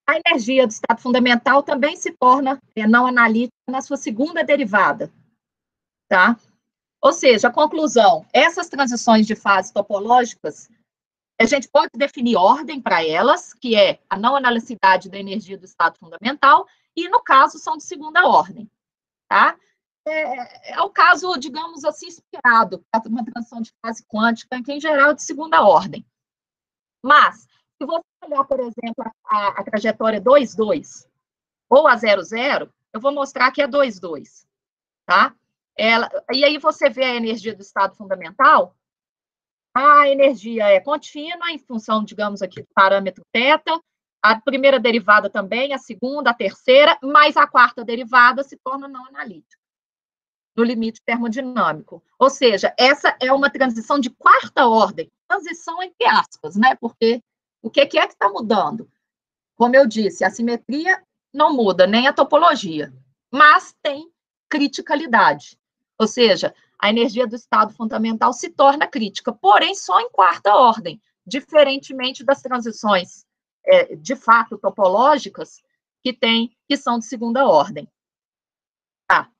A energia do estado fundamental também se torna não analítica na sua segunda derivada. Tá? Ou seja, a conclusão, essas transições de fase topológicas, a gente pode definir ordem para elas, que é a não analicidade da energia do estado fundamental, e, no caso, são de segunda ordem. Tá? É o caso, digamos assim, esperado, para uma transição de fase quântica, que, em geral, é de segunda ordem. Mas, se você olhar, por exemplo, a trajetória 2,2 ou a 0,0, eu vou mostrar que é 2,2. Tá? E aí você vê a energia do estado fundamental, a energia é contínua em função, digamos aqui, do parâmetro θ, a primeira derivada também, a segunda, a terceira, mas a quarta derivada se torna não analítica, no limite termodinâmico. Ou seja, essa é uma transição de quarta ordem, transição entre aspas, né? Porque o que é que está mudando? Como eu disse, a simetria não muda, nem a topologia, mas tem criticalidade. Ou seja, a energia do estado fundamental se torna crítica, porém só em quarta ordem, diferentemente das transições de fato topológicas que são de segunda ordem. Tá.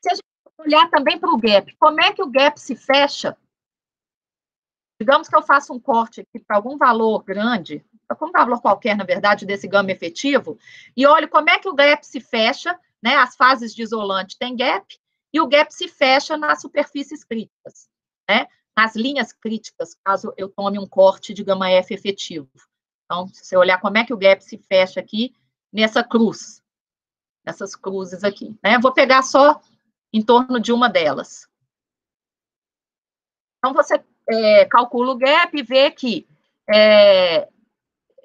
Se a gente olhar também para o gap, como é que o gap se fecha? Digamos que eu faço um corte aqui para algum valor grande, para um valor qualquer, na verdade, desse gama efetivo, e olho como é que o gap se fecha, né? As fases de isolante têm gap, e o gap se fecha nas superfícies críticas, né? Nas linhas críticas, caso eu tome um corte de gama F efetivo. Então, se você olhar como é que o gap se fecha aqui, nessa cruz, nessas cruzes aqui, né? Vou pegar só em torno de uma delas. Então, você calcula o gap e vê que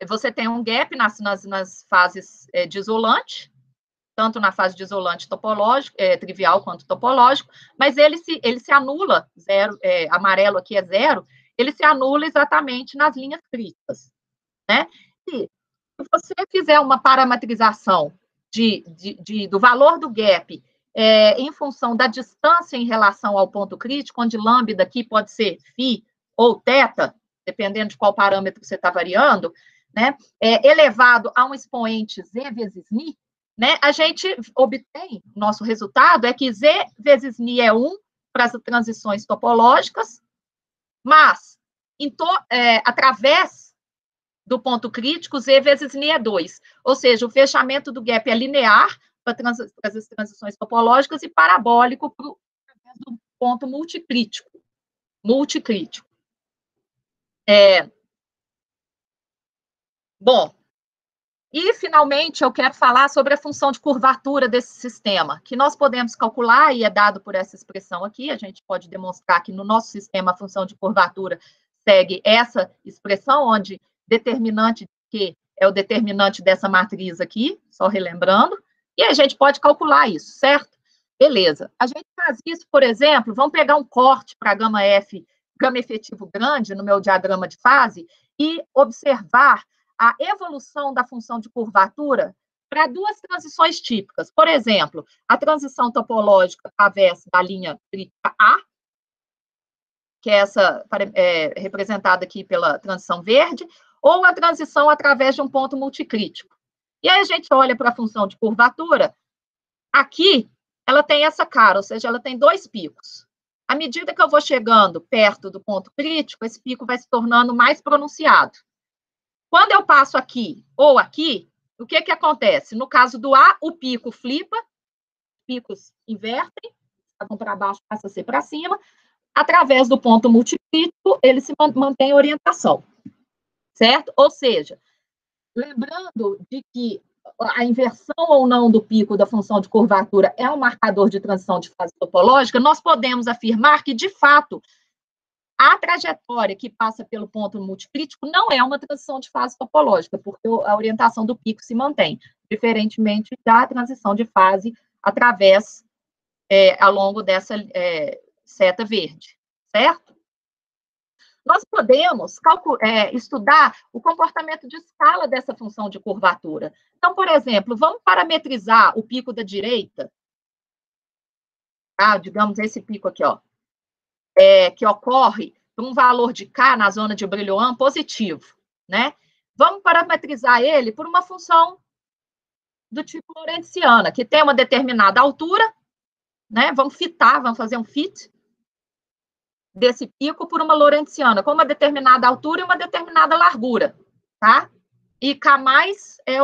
você tem um gap nas fases de isolante, tanto na fase de isolante topológico, trivial quanto topológico, mas ele se anula, zero, amarelo aqui é zero, ele se anula exatamente nas linhas críticas, né? E se você fizer uma parametrização do valor do gap em função da distância em relação ao ponto crítico, onde lambda aqui pode ser φ ou θ, dependendo de qual parâmetro você está variando, né, elevado a um expoente z vezes ni, né, a gente obtém, nosso resultado é que z vezes ni é 1 para as transições topológicas, mas através do ponto crítico, z vezes ni é 2, ou seja, o fechamento do gap é linear para as transições topológicas e parabólico para o ponto multicrítico. Bom, e, finalmente, eu quero falar sobre a função de curvatura desse sistema, que nós podemos calcular, e é dado por essa expressão aqui, a gente pode demonstrar que no nosso sistema a função de curvatura segue essa expressão, onde determinante Q é o determinante dessa matriz aqui, só relembrando, e a gente pode calcular isso, certo? Beleza. A gente faz isso, por exemplo, vamos pegar um corte para gama F, gama efetivo grande, no meu diagrama de fase, e observar a evolução da função de curvatura para duas transições típicas. Por exemplo, a transição topológica através da linha crítica A, que é essa representada aqui pela transição verde, ou a transição através de um ponto multicrítico. E aí a gente olha para a função de curvatura, aqui ela tem essa cara, ou seja, ela tem dois picos. À medida que eu vou chegando perto do ponto crítico, esse pico vai se tornando mais pronunciado. Quando eu passo aqui ou aqui, o que acontece? No caso do A, o pico flipa, picos invertem, vão para baixo, passa a ser para cima. Através do ponto multicrítico, ele se mantém em orientação, certo? Ou seja, lembrando de que a inversão ou não do pico da função de curvatura é um marcador de transição de fase topológica, nós podemos afirmar que, de fato, a trajetória que passa pelo ponto multicrítico não é uma transição de fase topológica, porque a orientação do pico se mantém, diferentemente da transição de fase através, ao longo dessa seta verde, certo? Nós podemos estudar o comportamento de escala dessa função de curvatura. Então, por exemplo, vamos parametrizar o pico da direita, tá? Digamos esse pico aqui, ó, que ocorre por um valor de K na zona de Brillouin positivo, né? Vamos parametrizar ele por uma função do tipo lorentziana, que tem uma determinada altura, né? Vamos fazer um fit desse pico por uma lorentziana, com uma determinada altura e uma determinada largura, tá? E K mais é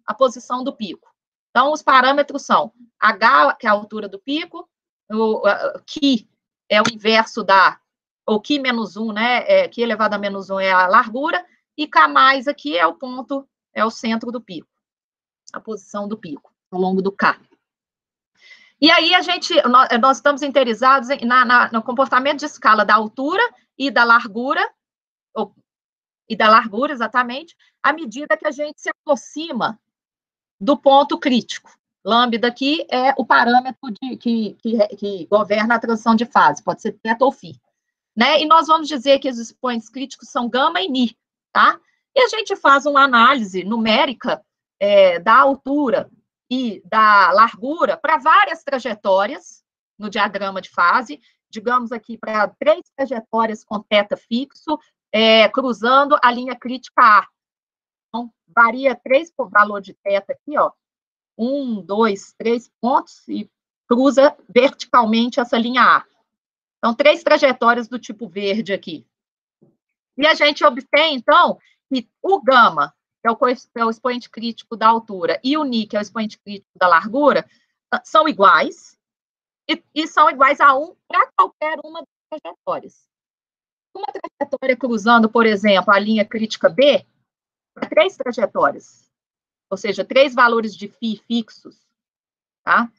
a posição do pico. Então, os parâmetros são H, que é a altura do pico, o Q é o inverso ou Q menos 1, né? Q elevado a menos 1 é a largura, e K mais aqui é o ponto, é o centro do pico, a posição do pico, ao longo do K. E aí, nós estamos interessados no comportamento de escala da altura e da largura, exatamente, à medida que a gente se aproxima do ponto crítico. Lambda aqui é o parâmetro que governa a transição de fase, pode ser θ ou φ. Né? E nós vamos dizer que os expoentes críticos são gama e ni, tá? E a gente faz uma análise numérica da altura e da largura para várias trajetórias, no diagrama de fase, digamos aqui, para 3 trajetórias com θ fixo, cruzando a linha crítica A. Então, varia 3 por valor de θ aqui, ó, 1, 2, 3 pontos, e cruza verticalmente essa linha A. Então, 3 trajetórias do tipo verde aqui. E a gente obtém, então, que o gama, que é o expoente crítico da altura, e o ni, que é o expoente crítico da largura, são iguais, e são iguais a 1 para qualquer uma das trajetórias. Uma trajetória cruzando, por exemplo, a linha crítica B, para 3 trajetórias, ou seja, 3 valores de φ fixos, tá?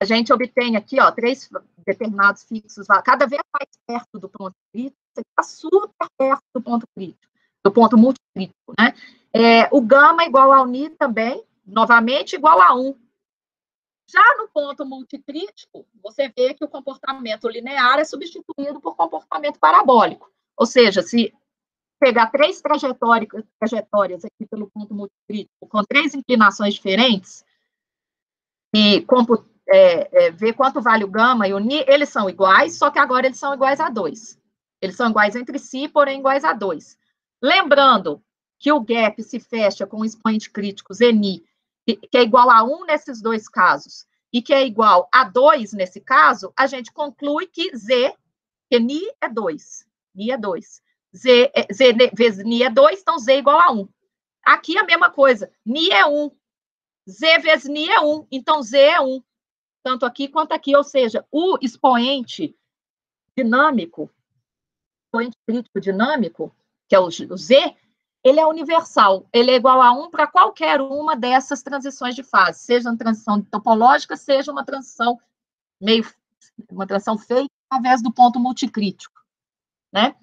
A gente obtém aqui, ó, 3 determinados fixos, cada vez mais perto do ponto crítico, está super perto do ponto crítico, do ponto multicrítico, né? O gama igual ao ni também, novamente, igual a 1. Já no ponto multicrítico, você vê que o comportamento linear é substituído por comportamento parabólico. Ou seja, se pegar 3 trajetórias aqui pelo ponto multicrítico, com 3 inclinações diferentes, e ver quanto vale o gama e o ni, eles são iguais, só que agora eles são iguais a 2. Eles são iguais entre si, porém iguais a 2. Lembrando que o gap se fecha com o expoente crítico Zni, que é igual a 1 nesses 2 casos, e que é igual a 2 nesse caso, a gente conclui que Z, que ni é 2. Ni é 2. Z vezes ni é 2, então Z é igual a 1. Aqui a mesma coisa. Ni é 1. Z vezes ni é 1, então Z é 1. Tanto aqui quanto aqui, ou seja, o expoente dinâmico, expoente crítico dinâmico, que é o Z, ele é universal, ele é igual a 1 para qualquer uma dessas transições de fase, seja uma transição topológica, seja uma transição feita através do ponto multicrítico, né?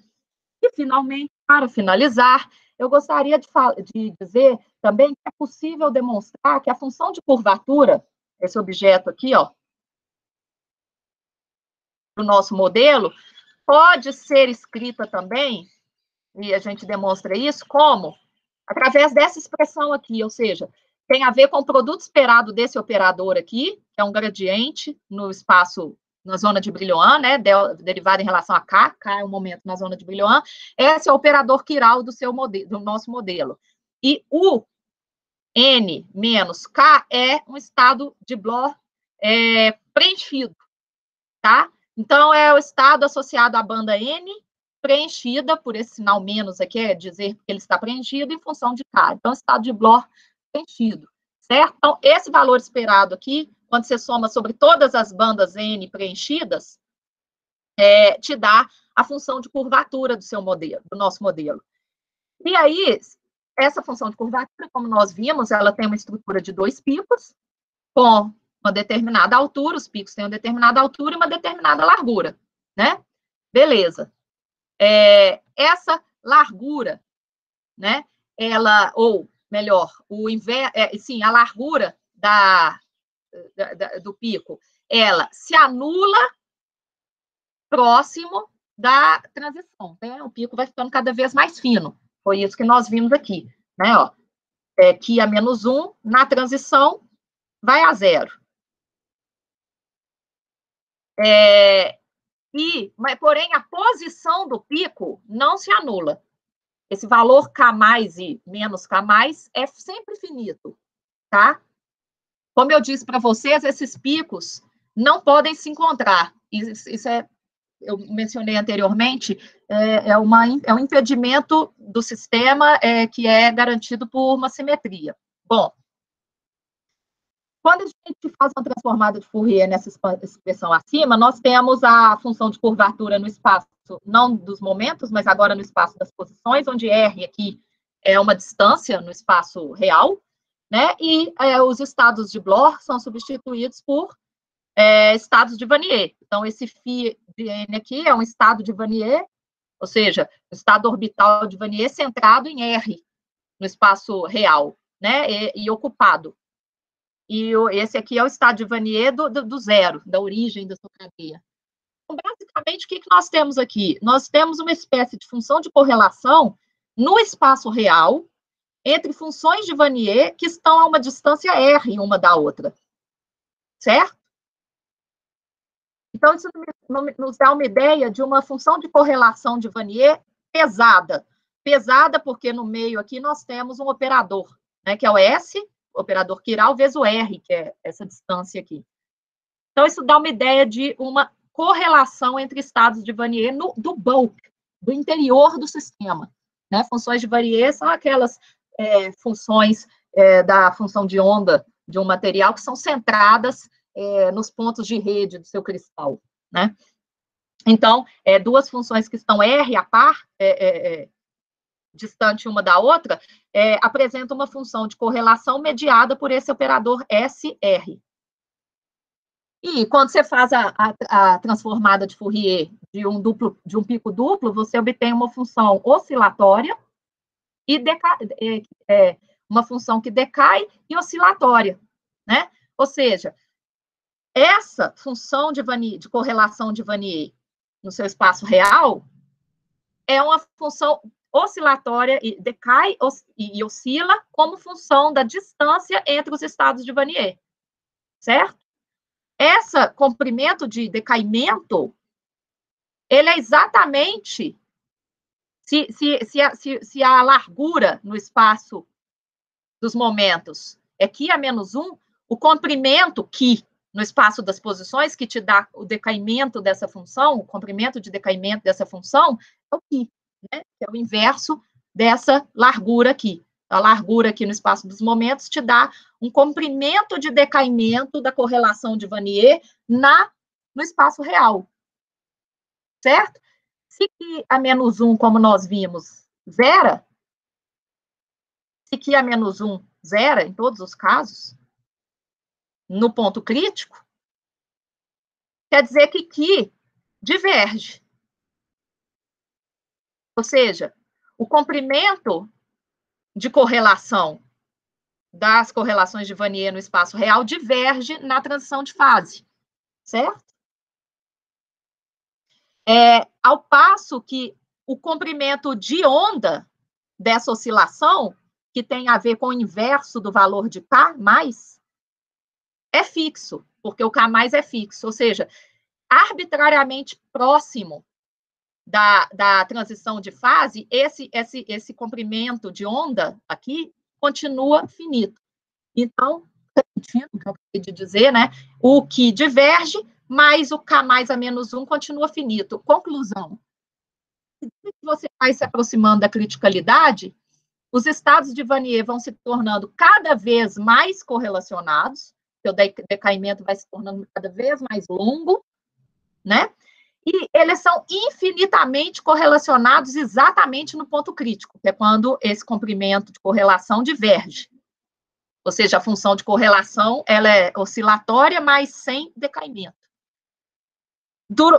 E, finalmente, para finalizar, eu gostaria de dizer também que é possível demonstrar que a função de curvatura, esse objeto aqui, ó, do nosso modelo, pode ser escrita também, e a gente demonstra isso, como? Através dessa expressão aqui, ou seja, tem a ver com o produto esperado desse operador aqui, que é um gradiente no espaço, na zona de Brillouin, né, derivado em relação a K é um momento na zona de Brillouin, esse é o operador quiral do nosso modelo. E o N menos K é um estado de Bloch preenchido, tá? Então, é o estado associado à banda N, preenchida por esse sinal menos aqui, é dizer que ele está preenchido em função de K. Então, estado de Bloch preenchido, certo? Então, esse valor esperado aqui, quando você soma sobre todas as bandas N preenchidas, te dá a função de curvatura do seu modelo, do nosso modelo. E aí, essa função de curvatura, como nós vimos, ela tem uma estrutura de 2 picos, com uma determinada altura, os picos têm uma determinada altura e uma determinada largura, né? Beleza. Essa largura, né? Ela, ou melhor, a largura do pico, ela se anula próximo da transição, né? O pico vai ficando cada vez mais fino. Foi isso que nós vimos aqui, né? Ó, que a menos 1, na transição, vai a 0. Mas, porém, a posição do pico não se anula. Esse valor K mais e menos K mais é sempre finito, tá? Como eu disse para vocês, esses picos não podem se encontrar. Isso eu mencionei anteriormente, é um impedimento do sistema que é garantido por uma simetria. Bom, quando a gente faz uma transformada de Fourier nessa expressão acima, nós temos a função de curvatura no espaço, não dos momentos, mas agora no espaço das posições, onde R aqui é uma distância no espaço real, né? E os estados de Bloch são substituídos por estados de Vanier. Então, esse φ de N aqui é um estado de Vanier, ou seja, o estado orbital de Vanier centrado em R, no espaço real, né? E ocupado. E esse aqui é o estado de Vanier do zero, da origem da sua cadeia. Então, basicamente, o que nós temos aqui? Nós temos uma espécie de função de correlação no espaço real entre funções de Vanier que estão a uma distância R uma da outra. Certo? Então, isso nos dá uma ideia de uma função de correlação de Wannier pesada. Pesada porque no meio aqui nós temos um operador, né, que é o S, o operador quiral, vezes o R, que é essa distância aqui. Então, isso dá uma ideia de uma correlação entre estados de Wannier do bulk, do interior do sistema. Né? Funções de Wannier são aquelas funções da função de onda de um material que são centradas nos pontos de rede do seu cristal. Né? Então, duas funções que estão R a par, distante uma da outra, apresentam uma função de correlação mediada por esse operador SR. E quando você faz a transformada de Fourier de um pico duplo, você obtém uma função oscilatória e uma função que decai e oscilatória, né? Ou seja, essa função de correlação de Wannier no seu espaço real é uma função oscilatória e decai e oscila como função da distância entre os estados de Wannier, certo? Esse comprimento de decaimento, ele é exatamente se a largura no espaço dos momentos é Qi a menos 1, o comprimento Qi no espaço das posições, que te dá o decaimento dessa função, o comprimento de decaimento dessa função, é o Qi, né? Que é o inverso dessa largura aqui. A largura aqui no espaço dos momentos te dá um comprimento de decaimento da correlação de Wannier no espaço real. Certo? Se Qi a menos 1, como nós vimos, zera, se Qi a menos 1 zera, em todos os casos, no ponto crítico, quer dizer que Qi diverge. Ou seja, o comprimento de correlação das correlações de Wannier no espaço real diverge na transição de fase, certo? Ao passo que o comprimento de onda dessa oscilação, que tem a ver com o inverso do valor de K+, é fixo, porque o K+ é fixo, ou seja, arbitrariamente próximo da transição de fase, esse comprimento de onda aqui continua finito. Então, repetindo o que eu acabei de dizer, né? O que diverge, mais o K+ a menos 1 continua finito. Conclusão. Se você vai se aproximando da criticalidade, os estados de Wannier vão se tornando cada vez mais correlacionados, o decaimento vai se tornando cada vez mais longo, né? E eles são infinitamente correlacionados exatamente no ponto crítico, que é quando esse comprimento de correlação diverge. Ou seja, a função de correlação ela é oscilatória, mas sem decaimento.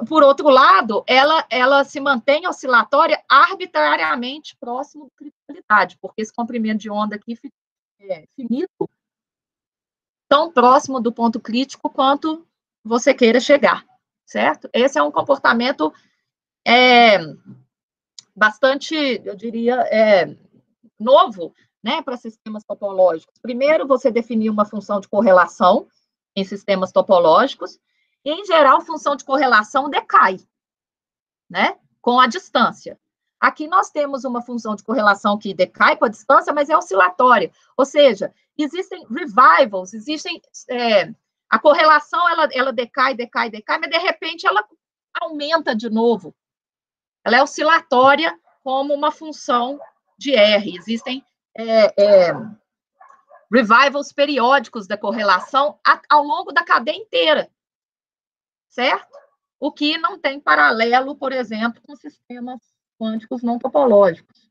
Por outro lado, ela se mantém oscilatória arbitrariamente próximo da criticalidade, porque esse comprimento de onda aqui é finito, tão próximo do ponto crítico quanto você queira chegar. Certo? Esse é um comportamento bastante, eu diria, novo, né, para sistemas topológicos. Primeiro, você definir uma função de correlação em sistemas topológicos, e, em geral, a função de correlação decai, né, com a distância. Aqui nós temos uma função de correlação que decai com a distância, mas é oscilatória, ou seja, existem revivals, a correlação, ela decai, mas, de repente, ela aumenta de novo. Ela é oscilatória como uma função de R. Existem revivals periódicos da correlação ao longo da cadeia inteira, certo? O que não tem paralelo, por exemplo, com sistemas quânticos não topológicos.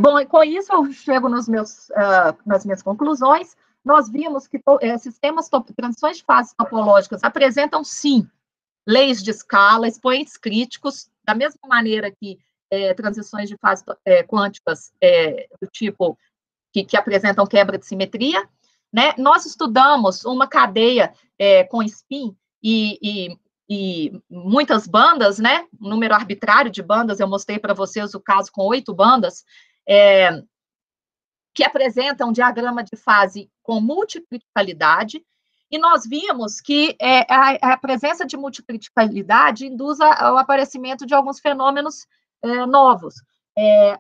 Bom, e com isso eu chego nas minhas conclusões. Nós vimos que transições de fases topológicas apresentam, sim, leis de escala, expoentes críticos, da mesma maneira que transições de fases quânticas do tipo que apresentam quebra de simetria, né? Nós estudamos uma cadeia com spin e muitas bandas, né? Um número arbitrário de bandas, eu mostrei para vocês o caso com 8 bandas, que apresenta um diagrama de fase com multicriticalidade, e nós vimos que a presença de multicriticalidade induz ao aparecimento de alguns fenômenos novos.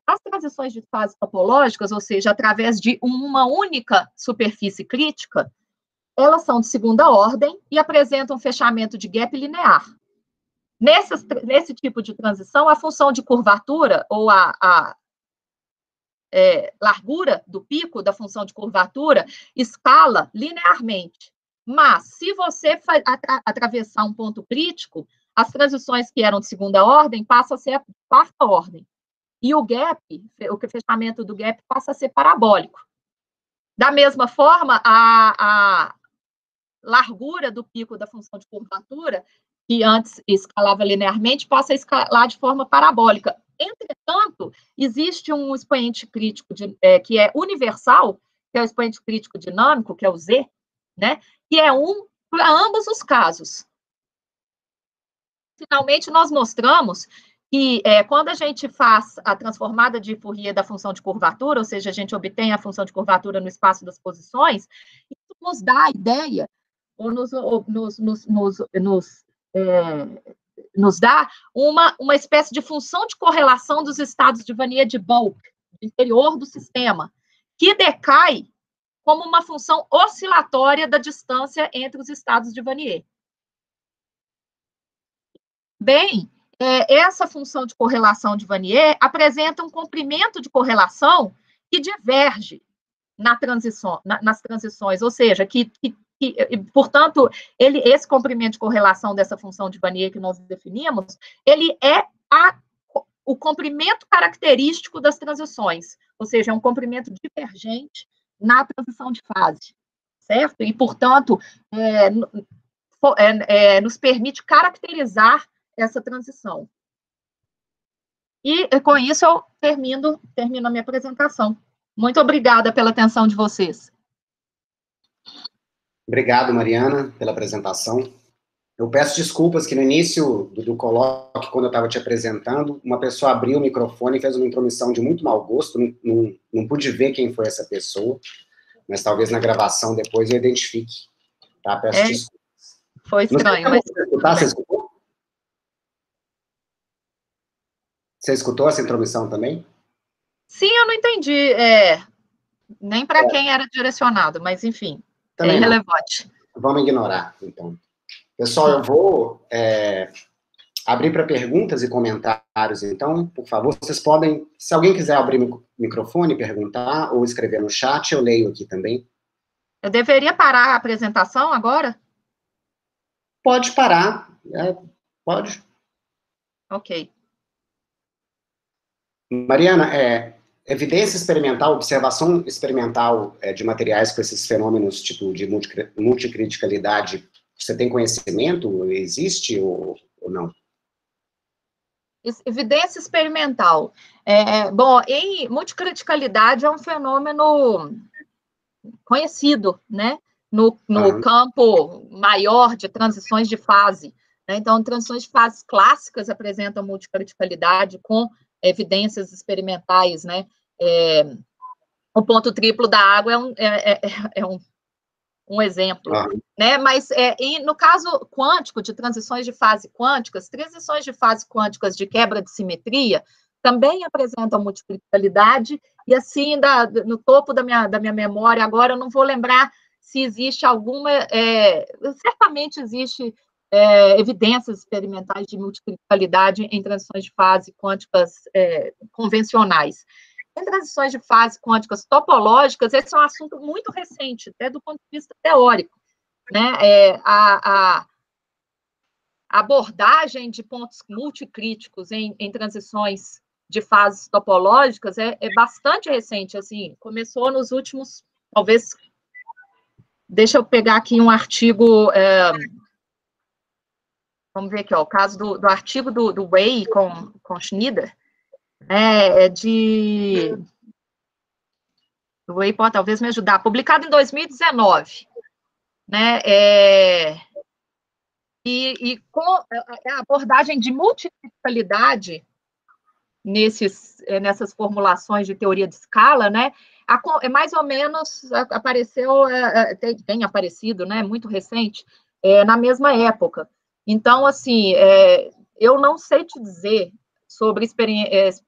As transições de fase topológicas, ou seja, através de uma única superfície crítica, elas são de segunda ordem e apresentam um fechamento de gap linear. Nesse tipo de transição, a função de curvatura, ou a largura do pico da função de curvatura, escala linearmente. Mas, se você atravessar um ponto crítico, as transições que eram de segunda ordem passam a ser de quarta ordem. E o gap, o fechamento do gap passa a ser parabólico. Da mesma forma, a largura do pico da função de curvatura, que antes escalava linearmente, passa a escalar de forma parabólica. Entretanto, existe um expoente crítico que é universal, que é o expoente crítico dinâmico, que é o Z, né? Que é para ambos os casos. Finalmente, nós mostramos que quando a gente faz a transformada de Fourier da função de curvatura, ou seja, a gente obtém a função de curvatura no espaço das posições, isso nos dá a ideia, ou nos dá uma espécie de função de correlação dos estados de Vanier de Bulk, do interior do sistema, que decai como uma função oscilatória da distância entre os estados de Vanier. Bem, essa função de correlação de Vanier apresenta um comprimento de correlação que diverge nas transições, ou seja, portanto, esse comprimento de correlação dessa função de Vanier que nós definimos, ele é o comprimento característico das transições, ou seja, é um comprimento divergente na transição de fase, certo? E, portanto, nos permite caracterizar essa transição. E, com isso, eu termino a minha apresentação. Muito obrigada pela atenção de vocês. Obrigado, Mariana, pela apresentação. Eu peço desculpas que no início do colóquio, quando eu estava te apresentando, uma pessoa abriu o microfone e fez uma intromissão de muito mau gosto, não pude ver quem foi essa pessoa, mas talvez na gravação depois eu identifique, tá? Peço desculpas. Foi estranho, mas... Você escutou? Você escutou essa intromissão também? Sim, eu não entendi, nem para quem era direcionado, mas, enfim, também é irrelevante. Vamos ignorar, então. Pessoal, eu vou abrir para perguntas e comentários, então, por favor, vocês podem, se alguém quiser abrir o microfone, perguntar, ou escrever no chat, eu leio aqui também. Eu deveria parar a apresentação agora? Pode parar, pode. Ok. Mariana, evidência experimental, observação experimental de materiais com esses fenômenos, tipo, de multicriticalidade, você tem conhecimento? Existe ou não? Evidência experimental. Bom, multicriticalidade é um fenômeno conhecido, né? No campo maior de transições de fase. Né? Então, transições de fases clássicas apresentam multicriticalidade com evidências experimentais, né? O ponto triplo da água é um exemplo, né? Mas no caso quântico, de transições de fase quânticas, transições de fase quânticas de quebra de simetria também apresentam multiplicidade, e assim, no topo da minha memória, agora eu não vou lembrar se existe alguma, certamente existe evidências experimentais de multiplicidade em transições de fase quânticas convencionais. Em transições de fase quânticas topológicas, esse é um assunto muito recente, até do ponto de vista teórico, né? A abordagem de pontos multicríticos em transições de fases topológicas é bastante recente, assim, começou nos últimos, talvez, deixa eu pegar aqui um artigo, vamos ver aqui, ó, o caso do artigo do Wei com Schneider, o Wei pode talvez me ajudar, publicado em 2019, né, e com a abordagem de multiplicidade nessas formulações de teoria de escala, né, é mais ou menos, apareceu, tem aparecido, né, muito recente, na mesma época. Então, assim, eu não sei te dizer sobre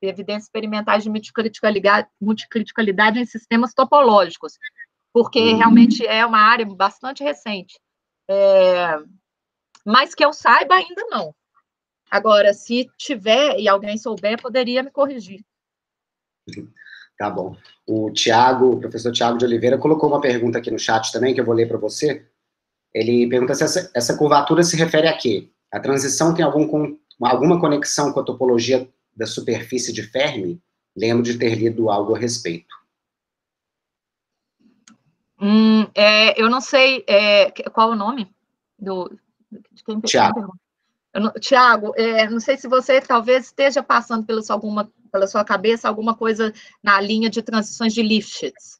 evidências experimentais de multicriticalidade em sistemas topológicos, porque realmente é uma área bastante recente. Mas que eu saiba, ainda não. Agora, se tiver e alguém souber, poderia me corrigir. Tá bom. O professor Tiago de Oliveira, colocou uma pergunta aqui no chat também, que eu vou ler para você. Ele pergunta se essa curvatura se refere a quê? A transição tem alguma conexão com a topologia da superfície de Fermi? Lembro de ter lido algo a respeito. Eu não sei qual é o nome de quem Tiago. Tiago, não sei se você talvez esteja passando pela sua cabeça alguma coisa na linha de transições de Lifshitz,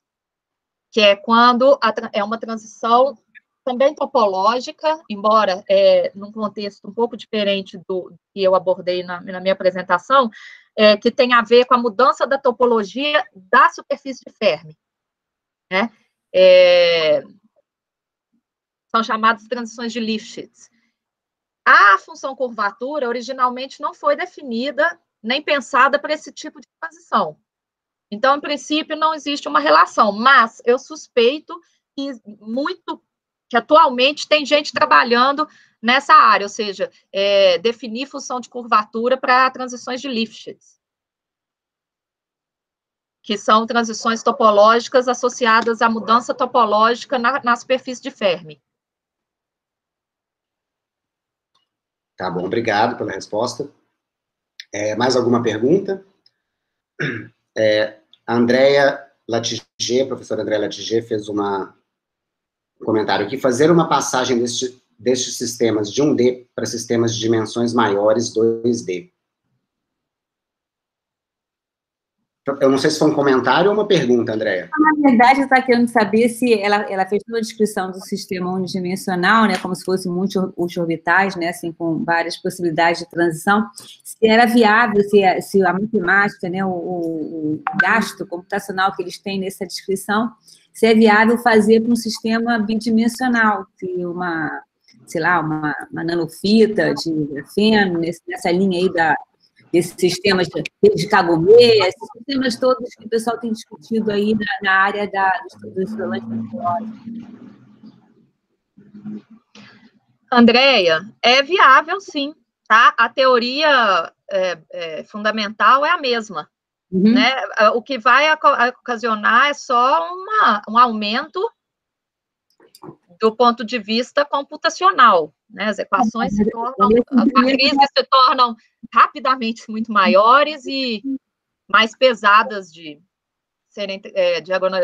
que é quando é uma transição também topológica, embora num contexto um pouco diferente do que eu abordei na minha apresentação, que tem a ver com a mudança da topologia da superfície de Fermi, né? São chamadas transições de Lifshitz. A função curvatura, originalmente, não foi definida nem pensada para esse tipo de transição. Então, em princípio, não existe uma relação, mas eu suspeito que atualmente tem gente trabalhando nessa área, ou seja, definir função de curvatura para transições de Lifshitz, que são transições topológicas associadas à mudança topológica na superfície de Fermi. Tá bom, obrigado pela resposta. Mais alguma pergunta? A Andrea Latiger, a professora Andrea Latiger, fez um comentário aqui. Fazer uma passagem destes sistemas de 1D para sistemas de dimensões maiores, 2D. Eu não sei se foi um comentário ou uma pergunta, Andrea. Na verdade, eu estava querendo saber se ela fez toda a descrição do sistema unidimensional, né, como se fosse multi-orbitais, né, assim, com várias possibilidades de transição, se era viável, se a matemática, né, o gasto computacional que eles têm nessa descrição, se é viável fazer para um sistema bidimensional, se sei lá, uma nanofita de grafeno, nessa linha aí desses sistemas de Kagome, esses sistemas todos que o pessoal tem discutido aí na área dos problemas tecnológicos. Andréia, é viável, sim, tá? A teoria fundamental é a mesma, né? O que vai ocasionar é só um aumento do ponto de vista computacional, né? As equações se tornam, as matrizes se tornam rapidamente muito maiores e mais pesadas de serem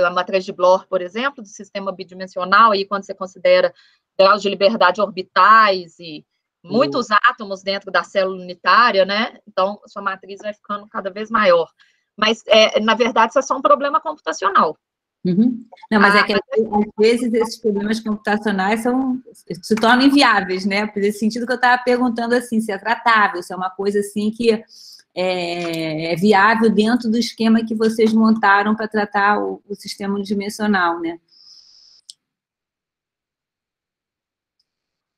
a matriz de Bloch, por exemplo, do sistema bidimensional, aí quando você considera graus de liberdade orbitais e muitos átomos dentro da célula unitária, né? Então, sua matriz vai ficando cada vez maior. Mas, na verdade, isso é só um problema computacional. Não, mas que, às vezes, esses problemas computacionais se tornam inviáveis, né? Por esse sentido que eu estava perguntando, assim, se é tratável, se é uma coisa, assim, que é viável dentro do esquema que vocês montaram para tratar o sistema unidimensional, né?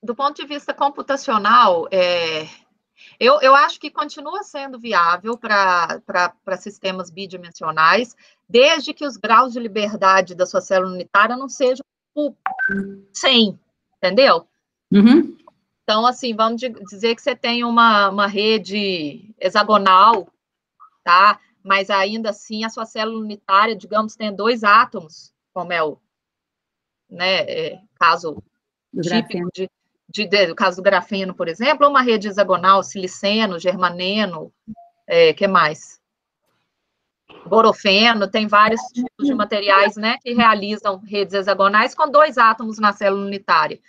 Do ponto de vista computacional, eu acho que continua sendo viável para sistemas bidimensionais, desde que os graus de liberdade da sua célula unitária não sejam 100, entendeu? Então, assim, vamos dizer que você tem uma rede hexagonal, tá? Mas ainda assim a sua célula unitária, digamos, tem 2 átomos, como é o caso típico do caso do grafeno, por exemplo, ou uma rede hexagonal, siliceno, germaneno, que mais? Borofeno, tem vários tipos de materiais, né, que realizam redes hexagonais com 2 átomos na célula unitária.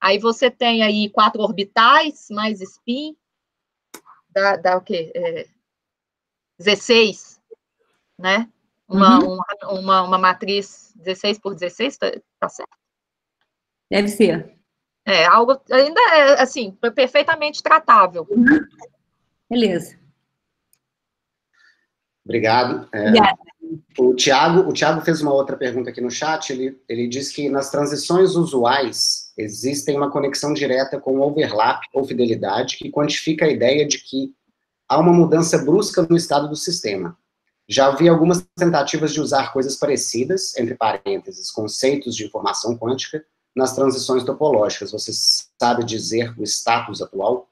Aí você tem aí 4 orbitais, mais spin, dá o quê? 16, né? Uma matriz 16 por 16, tá certo? Deve ser. Algo ainda assim, perfeitamente tratável. Beleza. Obrigado. Obrigada. O Thiago fez uma outra pergunta aqui no chat, ele diz que nas transições usuais existem uma conexão direta com overlap ou fidelidade que quantifica a ideia de que há uma mudança brusca no estado do sistema. Já vi algumas tentativas de usar coisas parecidas, entre parênteses, conceitos de informação quântica, nas transições topológicas. Você sabe dizer o status atual?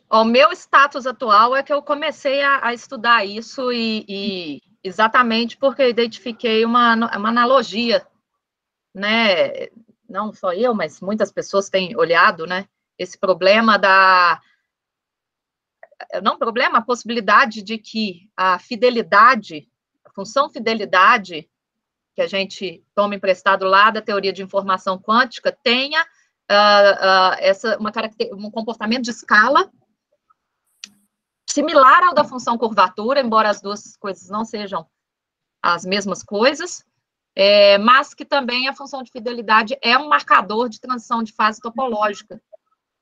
O meu status atual é que eu comecei a estudar isso e exatamente porque eu identifiquei uma analogia, né? Não só eu, mas muitas pessoas têm olhado, né? Esse problema a possibilidade de que a fidelidade, a função fidelidade, que a gente toma emprestado lá da teoria de informação quântica, tenha um comportamento de escala similar ao da função curvatura, embora as duas coisas não sejam as mesmas coisas, mas que também a função de fidelidade é um marcador de transição de fase topológica,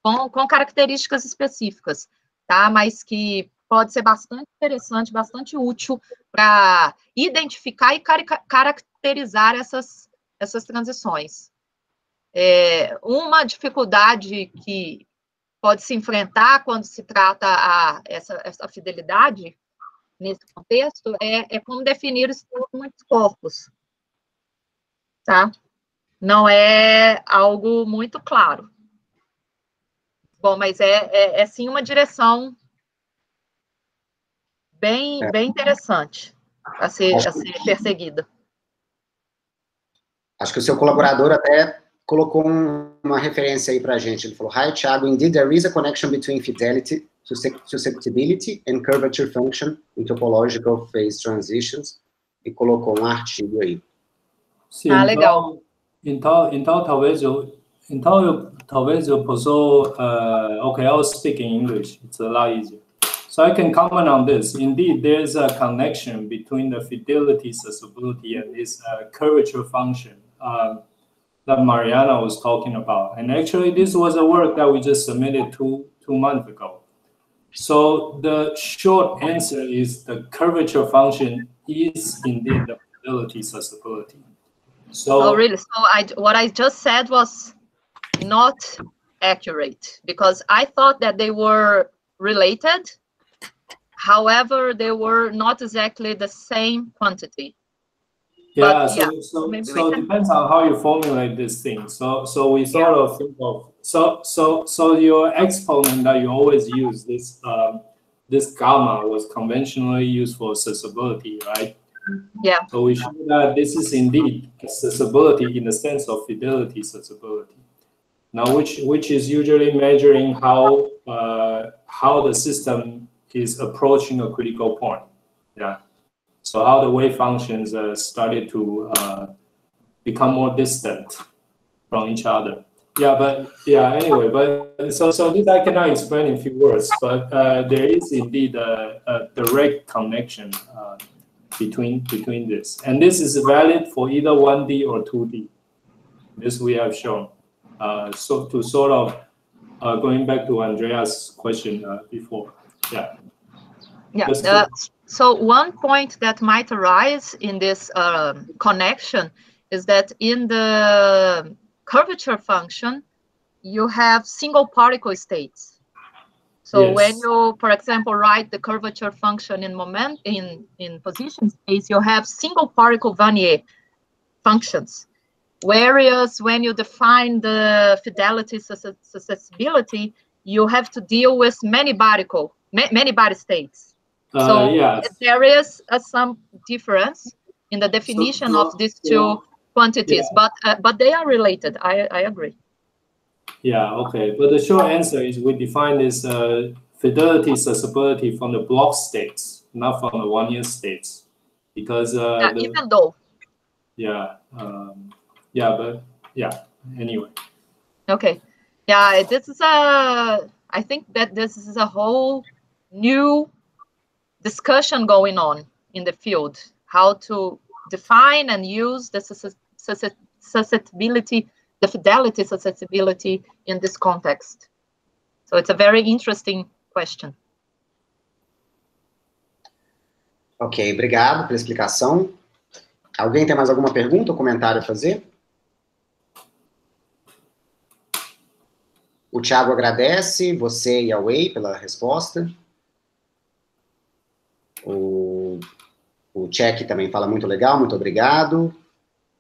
com características específicas, tá? Mas que pode ser bastante interessante, bastante útil para identificar e caracterizar essas transições. Uma dificuldade que pode se enfrentar quando se trata essa fidelidade, nesse contexto, é como definir muitos corpos, tá? Não é algo muito claro. Bom, mas é sim uma direção bem interessante a ser perseguida. Acho que o seu colaborador até colocou uma referência aí para a gente. Ele falou, Hi, Thiago, indeed there is a connection between fidelity, susceptibility and curvature function in topological phase transitions. E colocou um artigo aí. Sim, legal. Então talvez eu possa, okay, I'll speak in English, it's a lot easier. So I can comment on this. Indeed, there's a connection between the fidelity susceptibility and this curvature function that Mariana was talking about. And actually, this was a work that we just submitted two months ago. So the short answer is the curvature function is indeed the fidelity susceptibility. So, really? So what I just said was not accurate, because I thought that they were related. However, they were not exactly the same quantity. Yeah, so it depends on how you formulate this thing. So we sort of think of so your exponent that you always use, this gamma was conventionally used for susceptibility, right? Yeah. So we show that this is indeed susceptibility in the sense of fidelity susceptibility. Now, which is usually measuring how the system is approaching a critical point. Yeah. So how the wave functions started to become more distant from each other. Anyway, but so this I cannot explain in few words, but there is indeed a direct connection between this, and this is valid for either 1D or 2D. This we have shown. So to sort of going back to Andrea's question before, So one point that might arise in this connection is that in the curvature function, you have single particle states. So when you, for example, write the curvature function in position space, you have single particle Wannier functions. Whereas when you define the fidelity susceptibility, you have to deal with many body states. So there is some difference in the definition of these two quantities, but they are related. I agree. Yeah, okay. But the short answer is we define this fidelity susceptibility from the block states, not from the Wannier states, because even though. Anyway. Okay. Yeah, this is I think that this is a whole new discussion going on in the field, how to define and use the susceptibility, the fidelity susceptibility in this context. So it's a very interesting question. Ok, obrigado pela explicação. Alguém tem mais alguma pergunta ou comentário a fazer? O Thiago agradece, você e a Wei, pela resposta. O Check também fala muito legal, muito obrigado.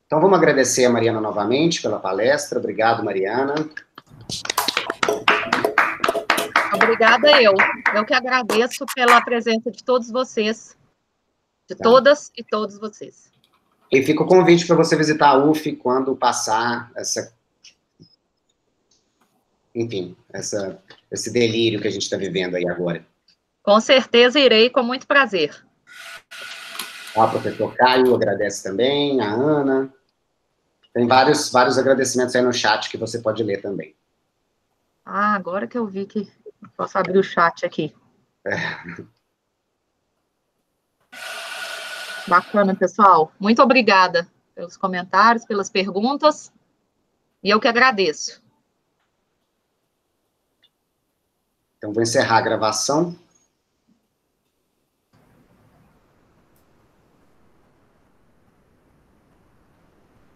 Então, vamos agradecer a Mariana novamente pela palestra. Obrigado, Mariana. Obrigada eu. Eu que agradeço pela presença de todos vocês, de todas e todos vocês. E fica o convite para você visitar a UF quando passar enfim, esse delírio que a gente está vivendo aí agora. Com certeza irei, com muito prazer. O professor Caio agradece também, a Ana. Tem vários agradecimentos aí no chat que você pode ler também. Ah, agora que eu vi que posso abrir o chat aqui. Bacana, pessoal. Muito obrigada pelos comentários, pelas perguntas. E eu que agradeço. Então, vou encerrar a gravação.